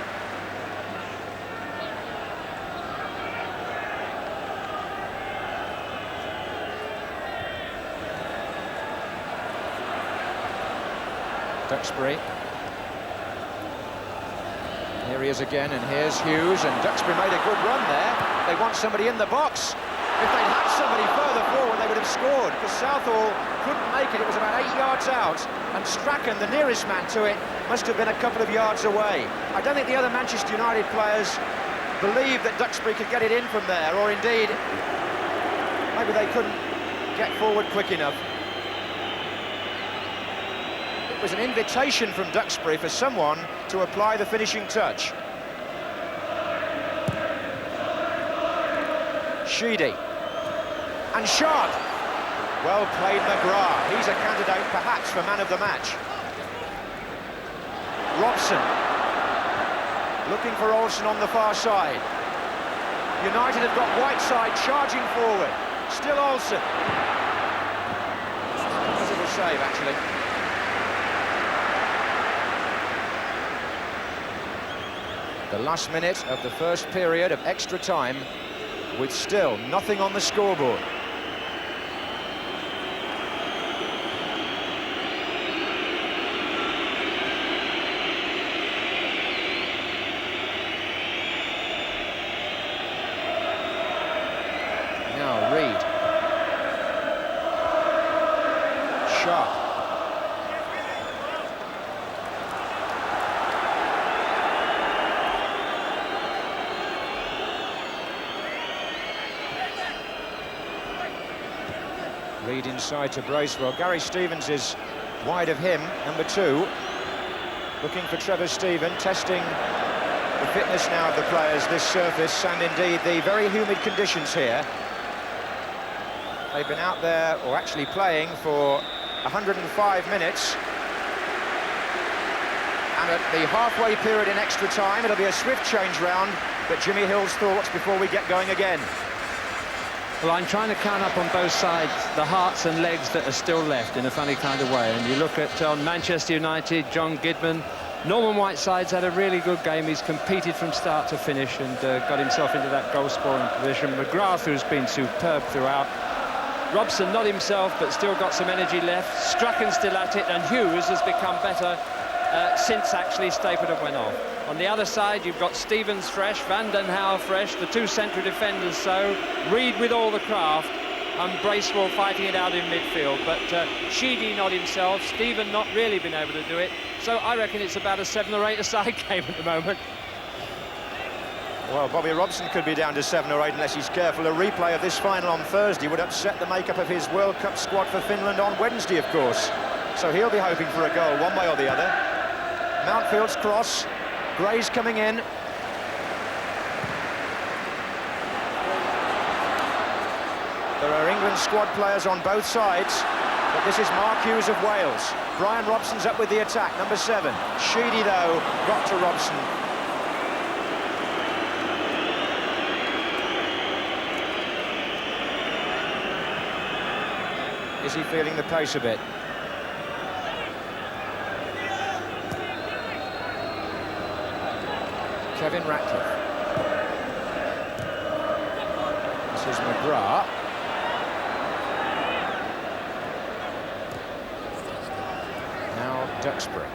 Duxbury. Here he is again, and here's Hughes, and Duxbury made a good run there. They want somebody in the box. If they'd had somebody further forward, they would have scored, because Southall couldn't make it. It was about 8 yards out, and Strachan, the nearest man to it, must have been a couple of yards away. I don't think the other Manchester United players believed that Duxbury could get it in from there, or indeed, maybe they couldn't get forward quick enough. It was an invitation from Duxbury for someone to apply the finishing touch. Sheedy. And Sharp. Well played, McGrath. He's a candidate perhaps for man of the match. Robson looking for Olsen on the far side. United have got Whiteside charging forward. Still Olsen. Positive save, actually. The last minute of the first period of extra time, with still nothing on the scoreboard. Now Reed. Sharp. Reed inside to Bracewell. Gary Stevens is wide of him, number 2. Looking for Trevor Stephen, testing the fitness now of the players, this surface, and indeed the very humid conditions here. They've been out there, or actually playing, for 105 minutes. And at the halfway period in extra time, it'll be a swift change round, but Jimmy Hill's thoughts before we get going again. Well, I'm trying to count up on both sides the hearts and legs that are still left in a funny kind of way. And you look at Manchester United, John Gidman. Norman Whiteside's had a really good game. He's competed from start to finish and got himself into that goal-scoring position. McGrath, who's been superb throughout. Robson, not himself, but still got some energy left. Strachan still at it, and Hughes has become better since actually Stapleton went off. On the other side, you've got Stevens fresh, Van den Hauwe fresh, the 2 central defenders so, Reed with all the craft, and Bracewell fighting it out in midfield. But Sheedy not himself, Stephen not really been able to do it. So I reckon it's about a 7 or 8-a-side game at the moment. Well, Bobby Robson could be down to 7 or 8 unless he's careful. A replay of this final on Thursday would upset the makeup of his World Cup squad for Finland on Wednesday, of course. So he'll be hoping for a goal one way or the other. Mountfield's cross. Gray's coming in. There are England squad players on both sides, but this is Mark Hughes of Wales. Brian Robson's up with the attack, number 7. Sheedy, though, got to Robson. Is he feeling the pace a bit? Kevin Ratcliffe. This is McGrath. Now Duxbury,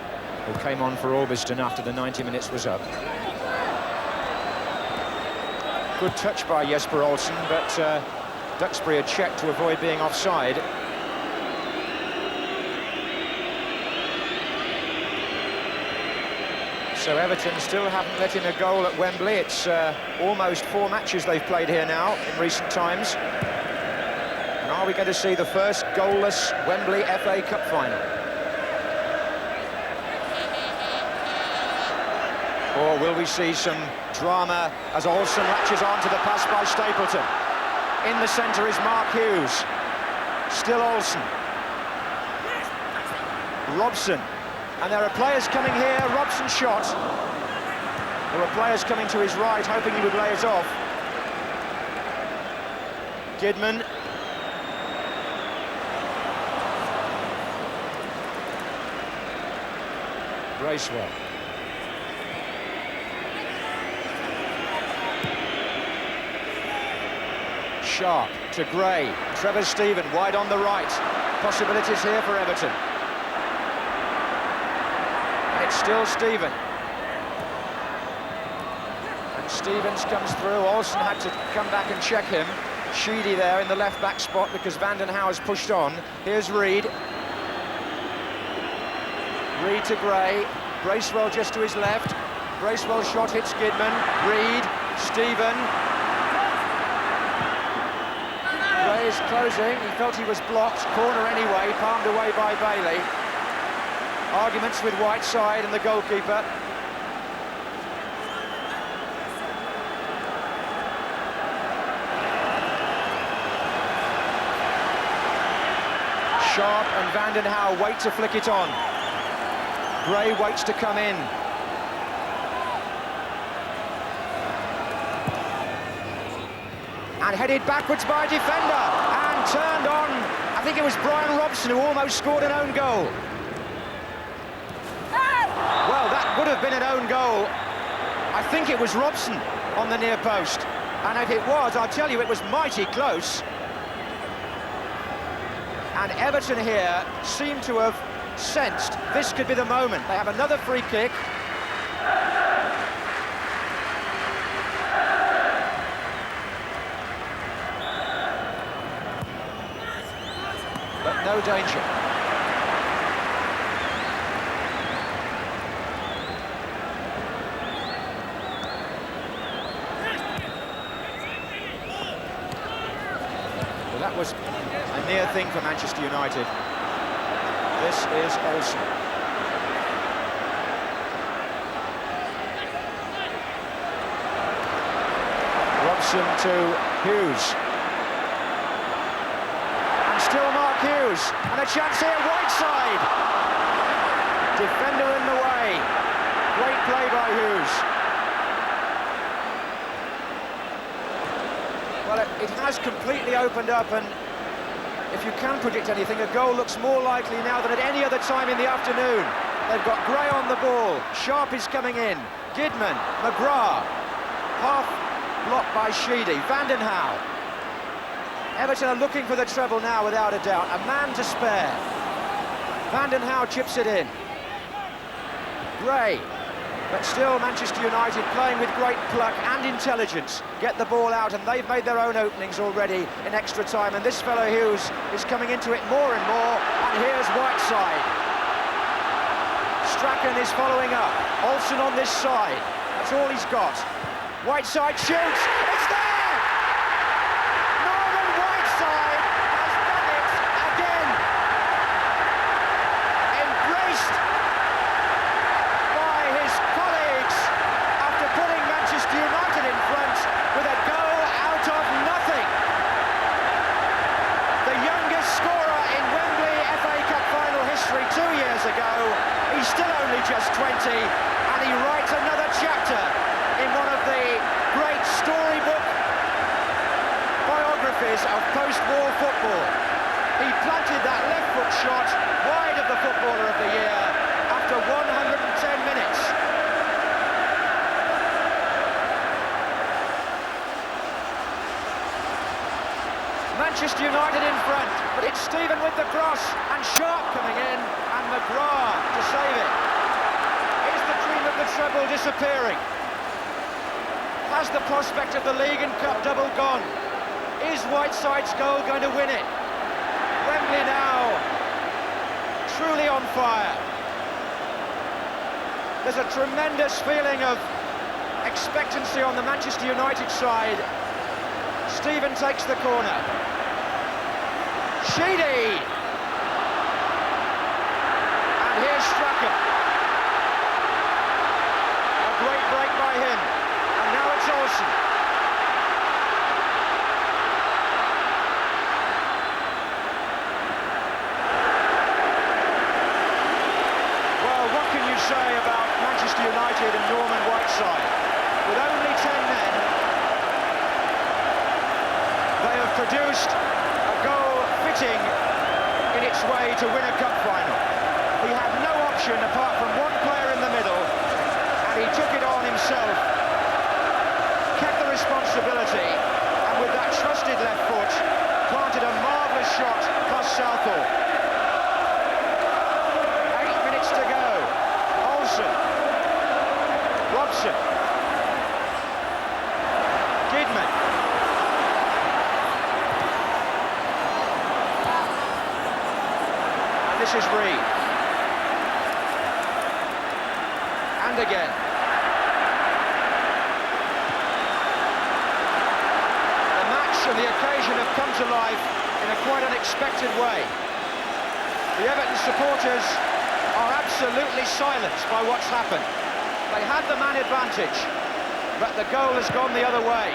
who came on for Orbiston after the 90 minutes was up. Good touch by Jesper Olsen, but Duxbury had checked to avoid being offside. So Everton still haven't let in a goal at Wembley. It's almost 4 matches they've played here now in recent times. And are we going to see the first goalless Wembley FA Cup final? Or will we see some drama as Olsen latches on to the pass by Stapleton? In the centre is Mark Hughes. Still Olsen. Robson. And there are players coming here. Robson shot. There were players coming to his right, hoping he would lay it off. Gidman. Bracewell. Sharp to Gray. Trevor Stephen wide on the right. Possibilities here for Everton. It's still Stephen. And Stevens comes through. Olsen had to come back and check him. Sheedy there in the left-back spot because Van den Hauwe has pushed on. Here's Reed. Reed to Gray. Bracewell just to his left. Bracewell shot hits Gidman. Reed. Stephen. Gray is closing. He felt he was blocked. Corner anyway. Palmed away by Bailey. Arguments with Whiteside and the goalkeeper. Sharp and Vanden Hauwe wait to flick it on. Gray waits to come in. And headed backwards by a defender, and turned on. I think it was Brian Robson who almost scored an own goal. Well, that would have been an own goal. I think it was Robson on the near post. And if it was, I'll tell you, it was mighty close. And Everton here seem to have sensed this could be the moment. They have another free kick. But no danger. Well, that was a near thing for Manchester United. This is Olsen. Robson to Hughes. And still Mark Hughes. And a chance here, Whiteside. Defender in the way. Great play by Hughes. Well, it has completely opened up, and if you can predict anything, a goal looks more likely now than at any other time in the afternoon. They've got Gray on the ball, Sharp is coming in, Gidman, McGrath, half blocked by Sheedy, Vanden Hauwe. Everton are looking for the treble now, without a doubt, a man to spare. Vanden Hauwe chips it in. Gray, but still Manchester United playing with great pluck and intelligence, get the ball out, and they've made their own openings already in extra time, and this fellow Hughes is coming into it more and more, and here's Whiteside. Strachan is following up, Olsen on this side, that's all he's got. Whiteside shoots, it's there! Norman Whiteside has done it again! Embraced by his colleagues after putting Manchester United in front with a goal out of nothing. The youngest scorer in Wembley FA Cup final history 2 years ago. He's still only just 20, and he writes another chapter in one of the great storybook biographies of post-war football. He planted that left foot shot wide of the Footballer of the Year after 110 minutes. Manchester United in front, but it's Stephen with the cross, and Sharp coming in, and McGrath to save it. Is the dream of the treble disappearing? Has the prospect of the League and Cup double gone? Is Whiteside's goal going to win it? Wembley now truly on fire. There's a tremendous feeling of expectancy on the Manchester United side. Stephen takes the corner. Sheedy! And here's Strachan. A great break by him. And now it's Olsen. Well, what can you say about Manchester United and Norman Whiteside? With only 10 men, they have produced a goal fitting in its way to win a cup final. He had no option apart from one player in the middle, and he took it on himself, kept the responsibility, and with that trusted left foot, planted a marvellous shot past Southall. 8 minutes to go. Olsen. Robson. Gidman. And this is Reed. And again. The match and the occasion have come to life in a quite unexpected way. The Everton supporters are absolutely silenced by what's happened. They had the man advantage, but the goal has gone the other way.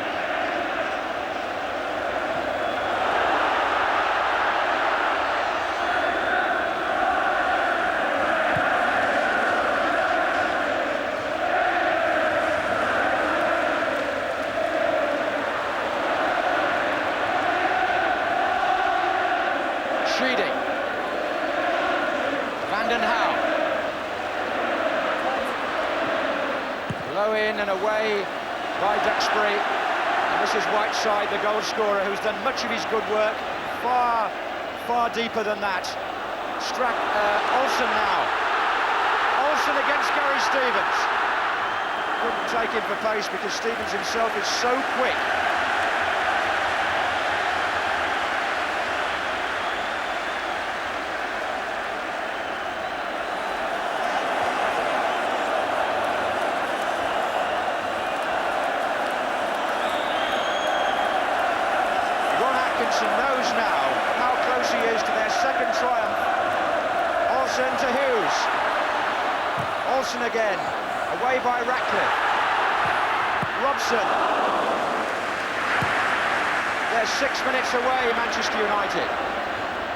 Sheedy. Van den Hauw. Low in and away by Duxbury. And this is Whiteside, the goal scorer, who's done much of his good work far, far deeper than that. Olsen now. Olsen against Gary Stevens. Couldn't take him for pace because Stevens himself is so quick. Knows now how close he is to their second triumph. Olsen to Hughes. Olsen again, away by Ratcliffe. Robson. They're 6 minutes away, Manchester United,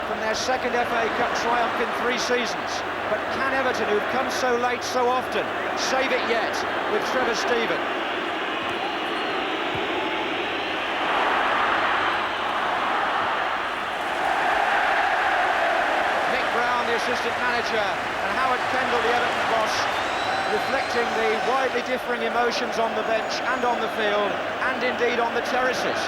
from their second FA Cup triumph in 3 seasons. But can Everton, who've come so late so often, save it yet with Trevor Steven? Assistant manager, and Howard Kendall, the Everton boss, reflecting the widely differing emotions on the bench and on the field, and indeed on the terraces.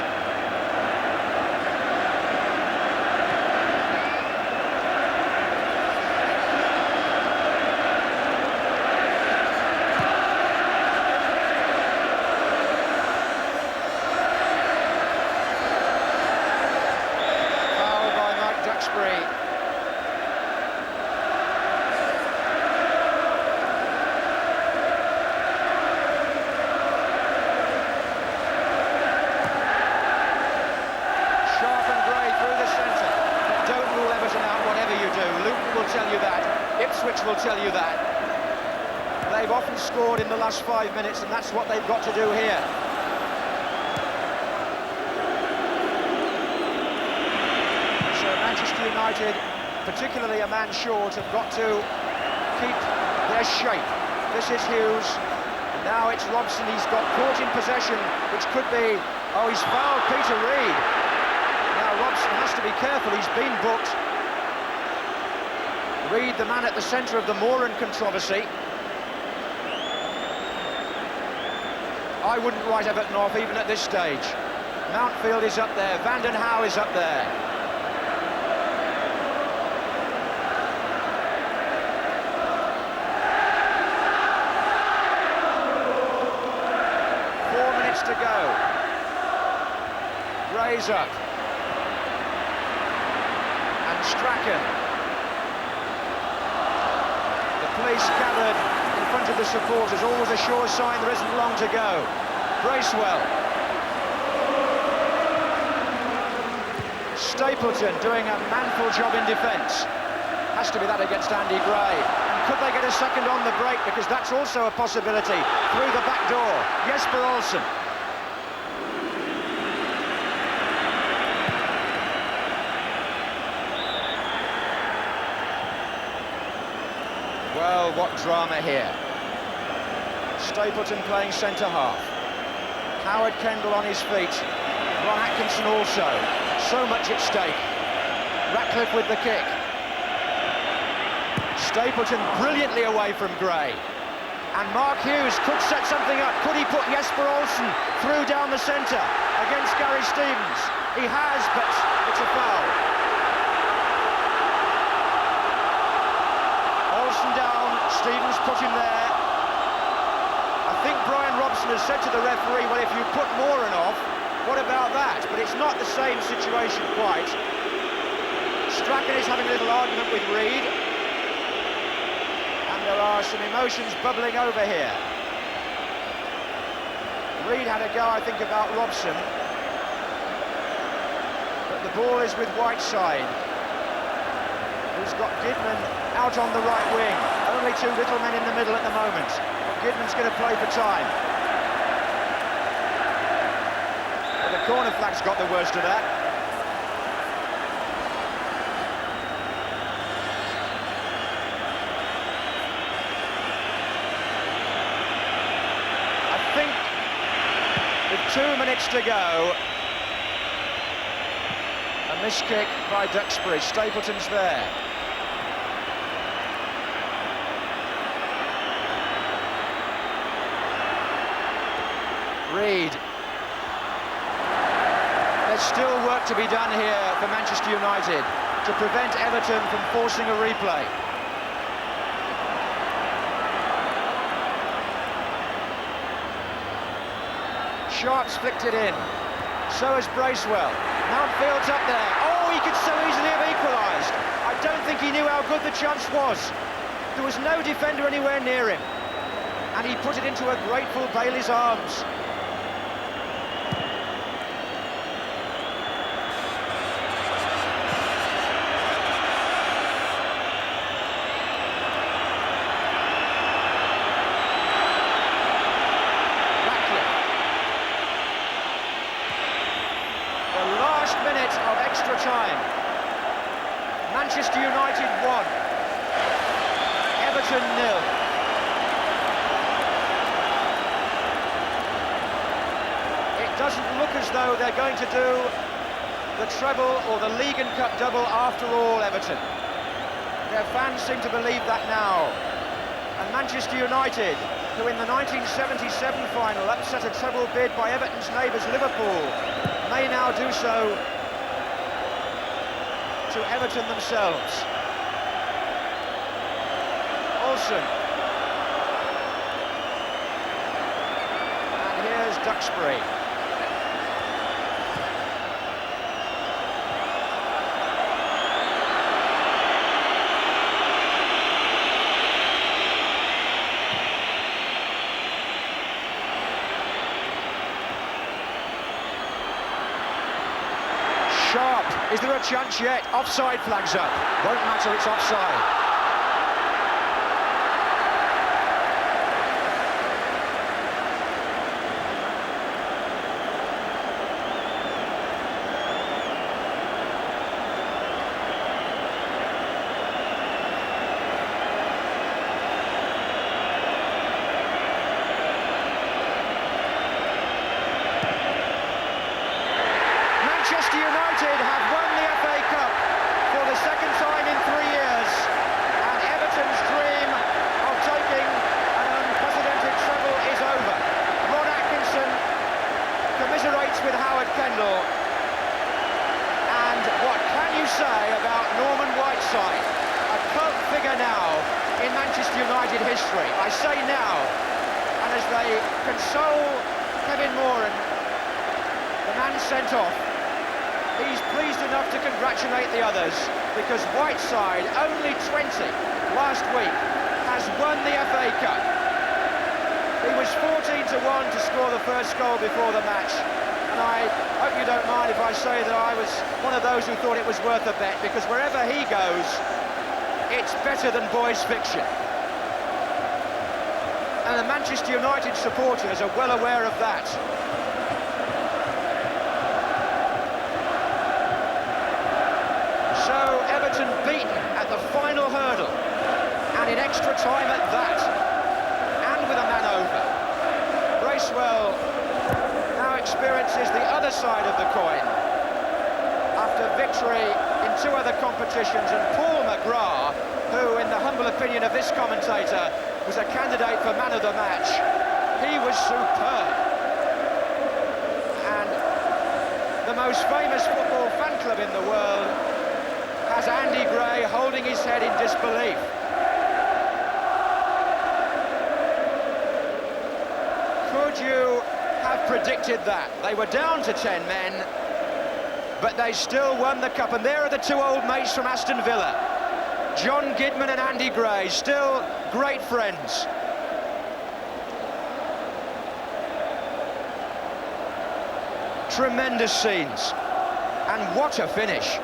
Foul by Mike Duxbury. Tell you that. Ipswich will tell you that. They've often scored in the last 5 minutes, and that's what they've got to do here. So Manchester United, particularly a man short, have got to keep their shape. This is Hughes. Now it's Robson. He's got caught in possession, which could be... Oh, he's fouled Peter Reid. Now Robson has to be careful. He's been booked. Reid, the man at the centre of the Moran controversy. I wouldn't write Everton off even at this stage. Mountfield is up there, Van den Hauw is up there. To go. Gray's up. And Strachan. The police gathered in front of the supporters, always a sure sign there isn't long to go. Bracewell. Stapleton doing a manful job in defence. Has to be that against Andy Gray. Could they get a second on the break? Because that's also a possibility. Through the back door, Jesper Olsen. Well, what drama here. Stapleton playing centre-half. Howard Kendall on his feet. Ron Atkinson also. So much at stake. Ratcliffe with the kick. Stapleton brilliantly away from Gray. And Mark Hughes could set something up. Could he put Jesper Olsen through down the centre against Gary Stevens? He has, but it's a foul. Olsen down, Stevens put him there. I think Brian Robson has said to the referee, well, if you put Moran off, what about that? But it's not the same situation quite. Strachan is having a little argument with Reid. There are some emotions bubbling over here. Reid had a go, I think, about Robson. But the ball is with Whiteside, who's got Gidman out on the right wing. Only two little men in the middle at the moment. But Gidman's going to play for time. But the corner flag's got the worst of that. With 2 minutes to go, a A missed kick by Duxbury. Stapleton's there. Reed. There's still work to be done here for Manchester United to prevent Everton from forcing a replay. Sharp's flicked it in. So has Bracewell. Mountfield's up there. Oh, he could so easily have equalised. I don't think he knew how good the chance was. There was no defender anywhere near him. And he put it into a grateful Bailey's arms. Minute of extra time. Manchester United 1, Everton 0. It doesn't look as though they're going to do the treble or the League and Cup double after all, Everton. Their fans seem to believe that now. And Manchester United, who in the 1977 final upset a treble bid by Everton's neighbours Liverpool, may now do so to Everton themselves. Olsen. And here's Duxbury. Sharp, is there a chance yet? Offside flags up. Won't matter, it's offside. Manchester United have won the FA Cup for the second time in 3 years, and Everton's dream of taking an unprecedented treble is over. Ron Atkinson commiserates with Howard Kendall, and what can you say about Norman Whiteside, a cult figure now in Manchester United history? I say now, and as they console Kevin Moran, the man sent off, he's pleased enough to congratulate the others, because Whiteside, only 20 last week, has won the FA Cup. He was 14-1 to score the first goal before the match, and I hope you don't mind if I say that I was one of those who thought it was worth a bet, because wherever he goes, it's better than boys' fiction. And the Manchester United supporters are well aware of that. So Everton beaten at the final hurdle, and in extra time at that, and with a man over. Bracewell now experiences the other side of the coin after victory in 2 other competitions, and Paul McGrath, who in the humble opinion of this commentator was a candidate for man of the match, he was superb. And the most famous football fan club in the world has Andy Gray holding his head in disbelief. Could you have predicted that? They were down to 10 men, but they still won the cup. And there are the 2 old mates from Aston Villa, John Gidman and Andy Gray, still great friends. Tremendous scenes, and what a finish.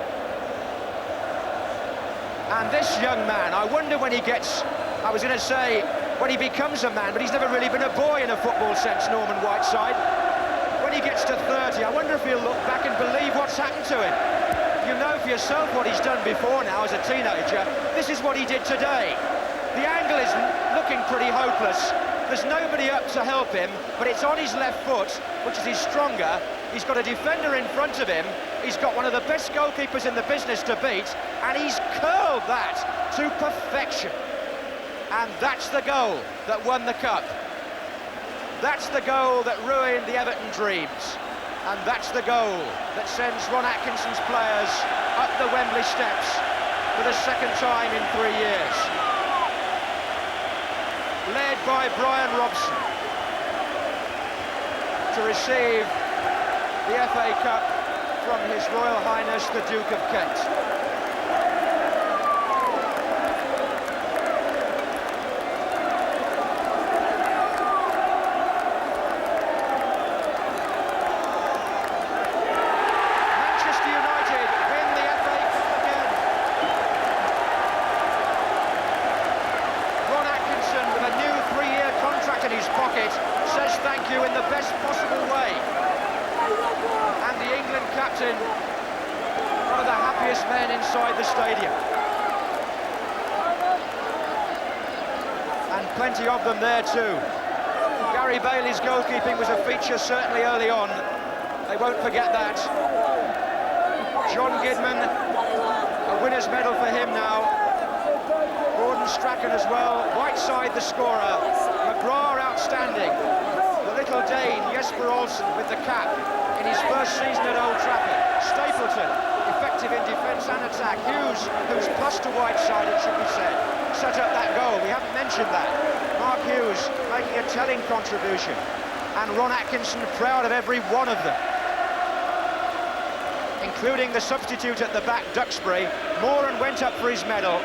And this young man, I wonder when he gets, I was going to say, when he becomes a man, but he's never really been a boy in a football sense, Norman Whiteside. When he gets to 30, I wonder if he'll look back and believe what's happened to him. You know for yourself what he's done before now as a teenager. This is what he did today. The angle is looking pretty hopeless, There's nobody up to help him, but it's on his left foot, which is his stronger. He's got a defender in front of him. He's got one of the best goalkeepers in the business to beat, and he's curled that to perfection. And that's the goal that won the cup. That's the goal that ruined the Everton dreams. And that's the goal that sends Ron Atkinson's players up the Wembley steps for the second time in 3 years. Led by Brian Robson to receive the FA Cup from His Royal Highness the Duke of Kent. Says thank you in the best possible way. And the England captain, one of the happiest men inside the stadium. And plenty of them there too. Gary Bailey's goalkeeping was a feature certainly early on. They won't forget that. John Gidman, a winner's medal for him now. Gordon Strachan as well. Whiteside the scorer. McGrath outstanding. The little Dane, Jesper Olsen, with the cap in his first season at Old Trafford. Stapleton, effective in defence and attack. Hughes, who's plus to Whiteside, it should be said, set up that goal. We haven't mentioned that. Mark Hughes making a telling contribution. And Ron Atkinson proud of every one of them, including the substitute at the back, Duxbury. Moran went up for his medal.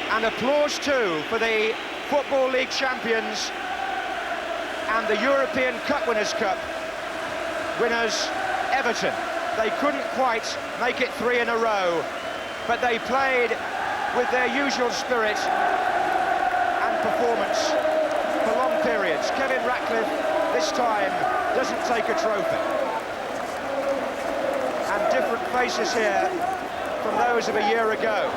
And applause too for the Football League champions and the European Cup Winners' Cup winners, Everton. They couldn't quite make it 3 in a row, but they played with their usual spirit and performance for long periods. Kevin Ratcliffe, this time, doesn't take a trophy. And different faces here from those of a year ago.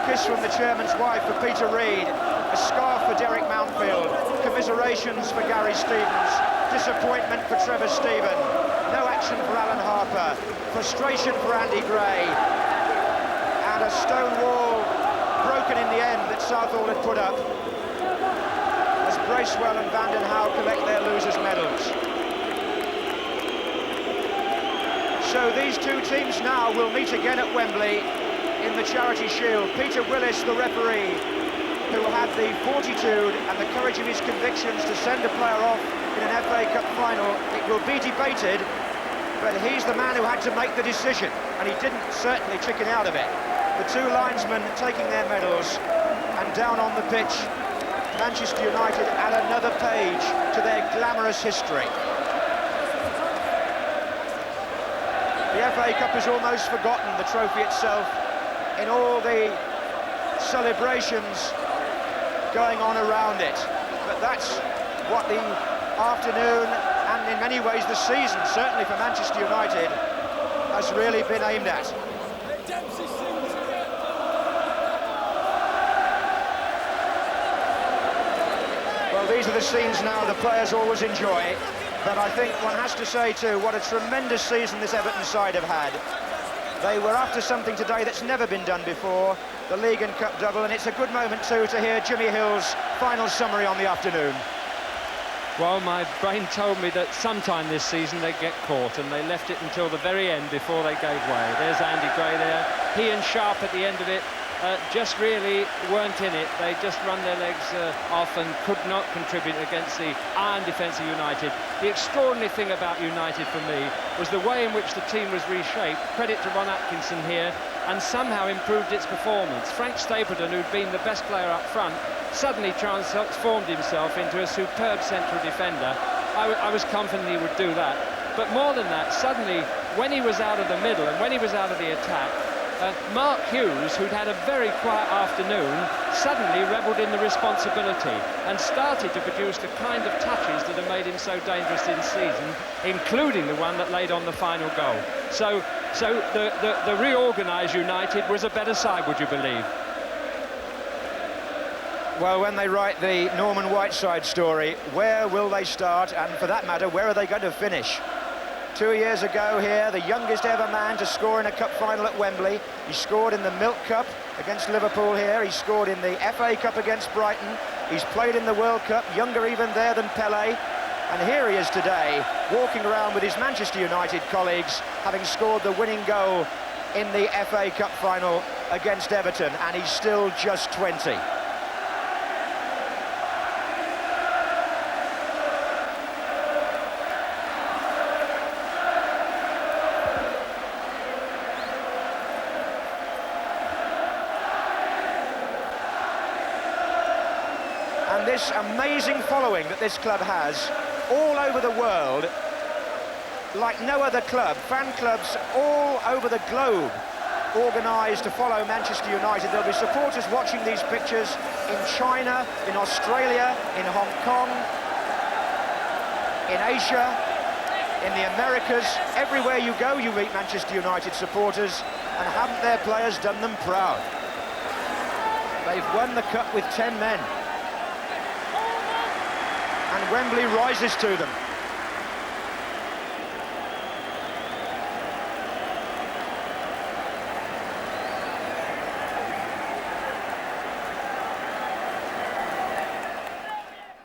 Kiss from the chairman's wife for Peter Reid, a scarf for Derek Mountfield, commiserations for Gary Stevens, disappointment for Trevor Stephen, no action for Alan Harper, frustration for Andy Gray, and a stone wall broken in the end that Southall had put up as Bracewell and Vanden Hauwe collect their losers' medals. So these two teams now will meet again at Wembley in the Charity Shield. Peter Willis, the referee, who had the fortitude and the courage of his convictions to send a player off in an FA Cup final. It will be debated, but he's the man who had to make the decision, and he didn't certainly chicken out of it. The two linesmen taking their medals, and down on the pitch, Manchester United add another page to their glamorous history. The FA Cup is almost forgotten, the trophy itself, in all the celebrations going on around it. But that's what the afternoon, and in many ways the season, certainly for Manchester United, has really been aimed at. Well, these are the scenes now the players always enjoy, but I think one has to say too, what a tremendous season this Everton side have had. They were after something today that's never been done before, the League and Cup double, and it's a good moment too to hear Jimmy Hill's final summary on the afternoon. Well, my brain told me that sometime this season they'd get caught, and they left it until the very end before they gave way. There's Andy Gray there. He and Sharp at the end of it just really weren't in it. They just run their legs off and could not contribute against the iron defence of United. The extraordinary thing about United for me was the way in which the team was reshaped. Credit to Ron Atkinson here, and somehow improved its performance. Frank Stapleton, who'd been the best player up front, suddenly transformed himself into a superb central defender. I was confident he would do that. But more than that, suddenly, when he was out of the middle and when he was out of the attack, Mark Hughes, who'd had a very quiet afternoon, suddenly revelled in the responsibility and started to produce the kind of touches that have made him so dangerous in season, including the one that laid on the final goal. So So the reorganised United was a better side, would you believe? Well, when they write the Norman Whiteside story, where will they start? And for that matter, where are they going to finish? 2 years ago here, the youngest ever man to score in a cup final at Wembley. He scored in the Milk Cup against Liverpool here. He scored in the FA Cup against Brighton. He's played in the World Cup, younger even there than Pelé. And here he is today, walking around with his Manchester United colleagues, having scored the winning goal in the FA Cup final against Everton, and he's still just 20. And this amazing following that this club has all over the world, like no other club, fan clubs all over the globe organised to follow Manchester United. There'll be supporters watching these pictures in China, in Australia, in Hong Kong, in Asia, in the Americas. Everywhere you go, you meet Manchester United supporters, and haven't their players done them proud? They've won the cup with 10 men. And Wembley rises to them.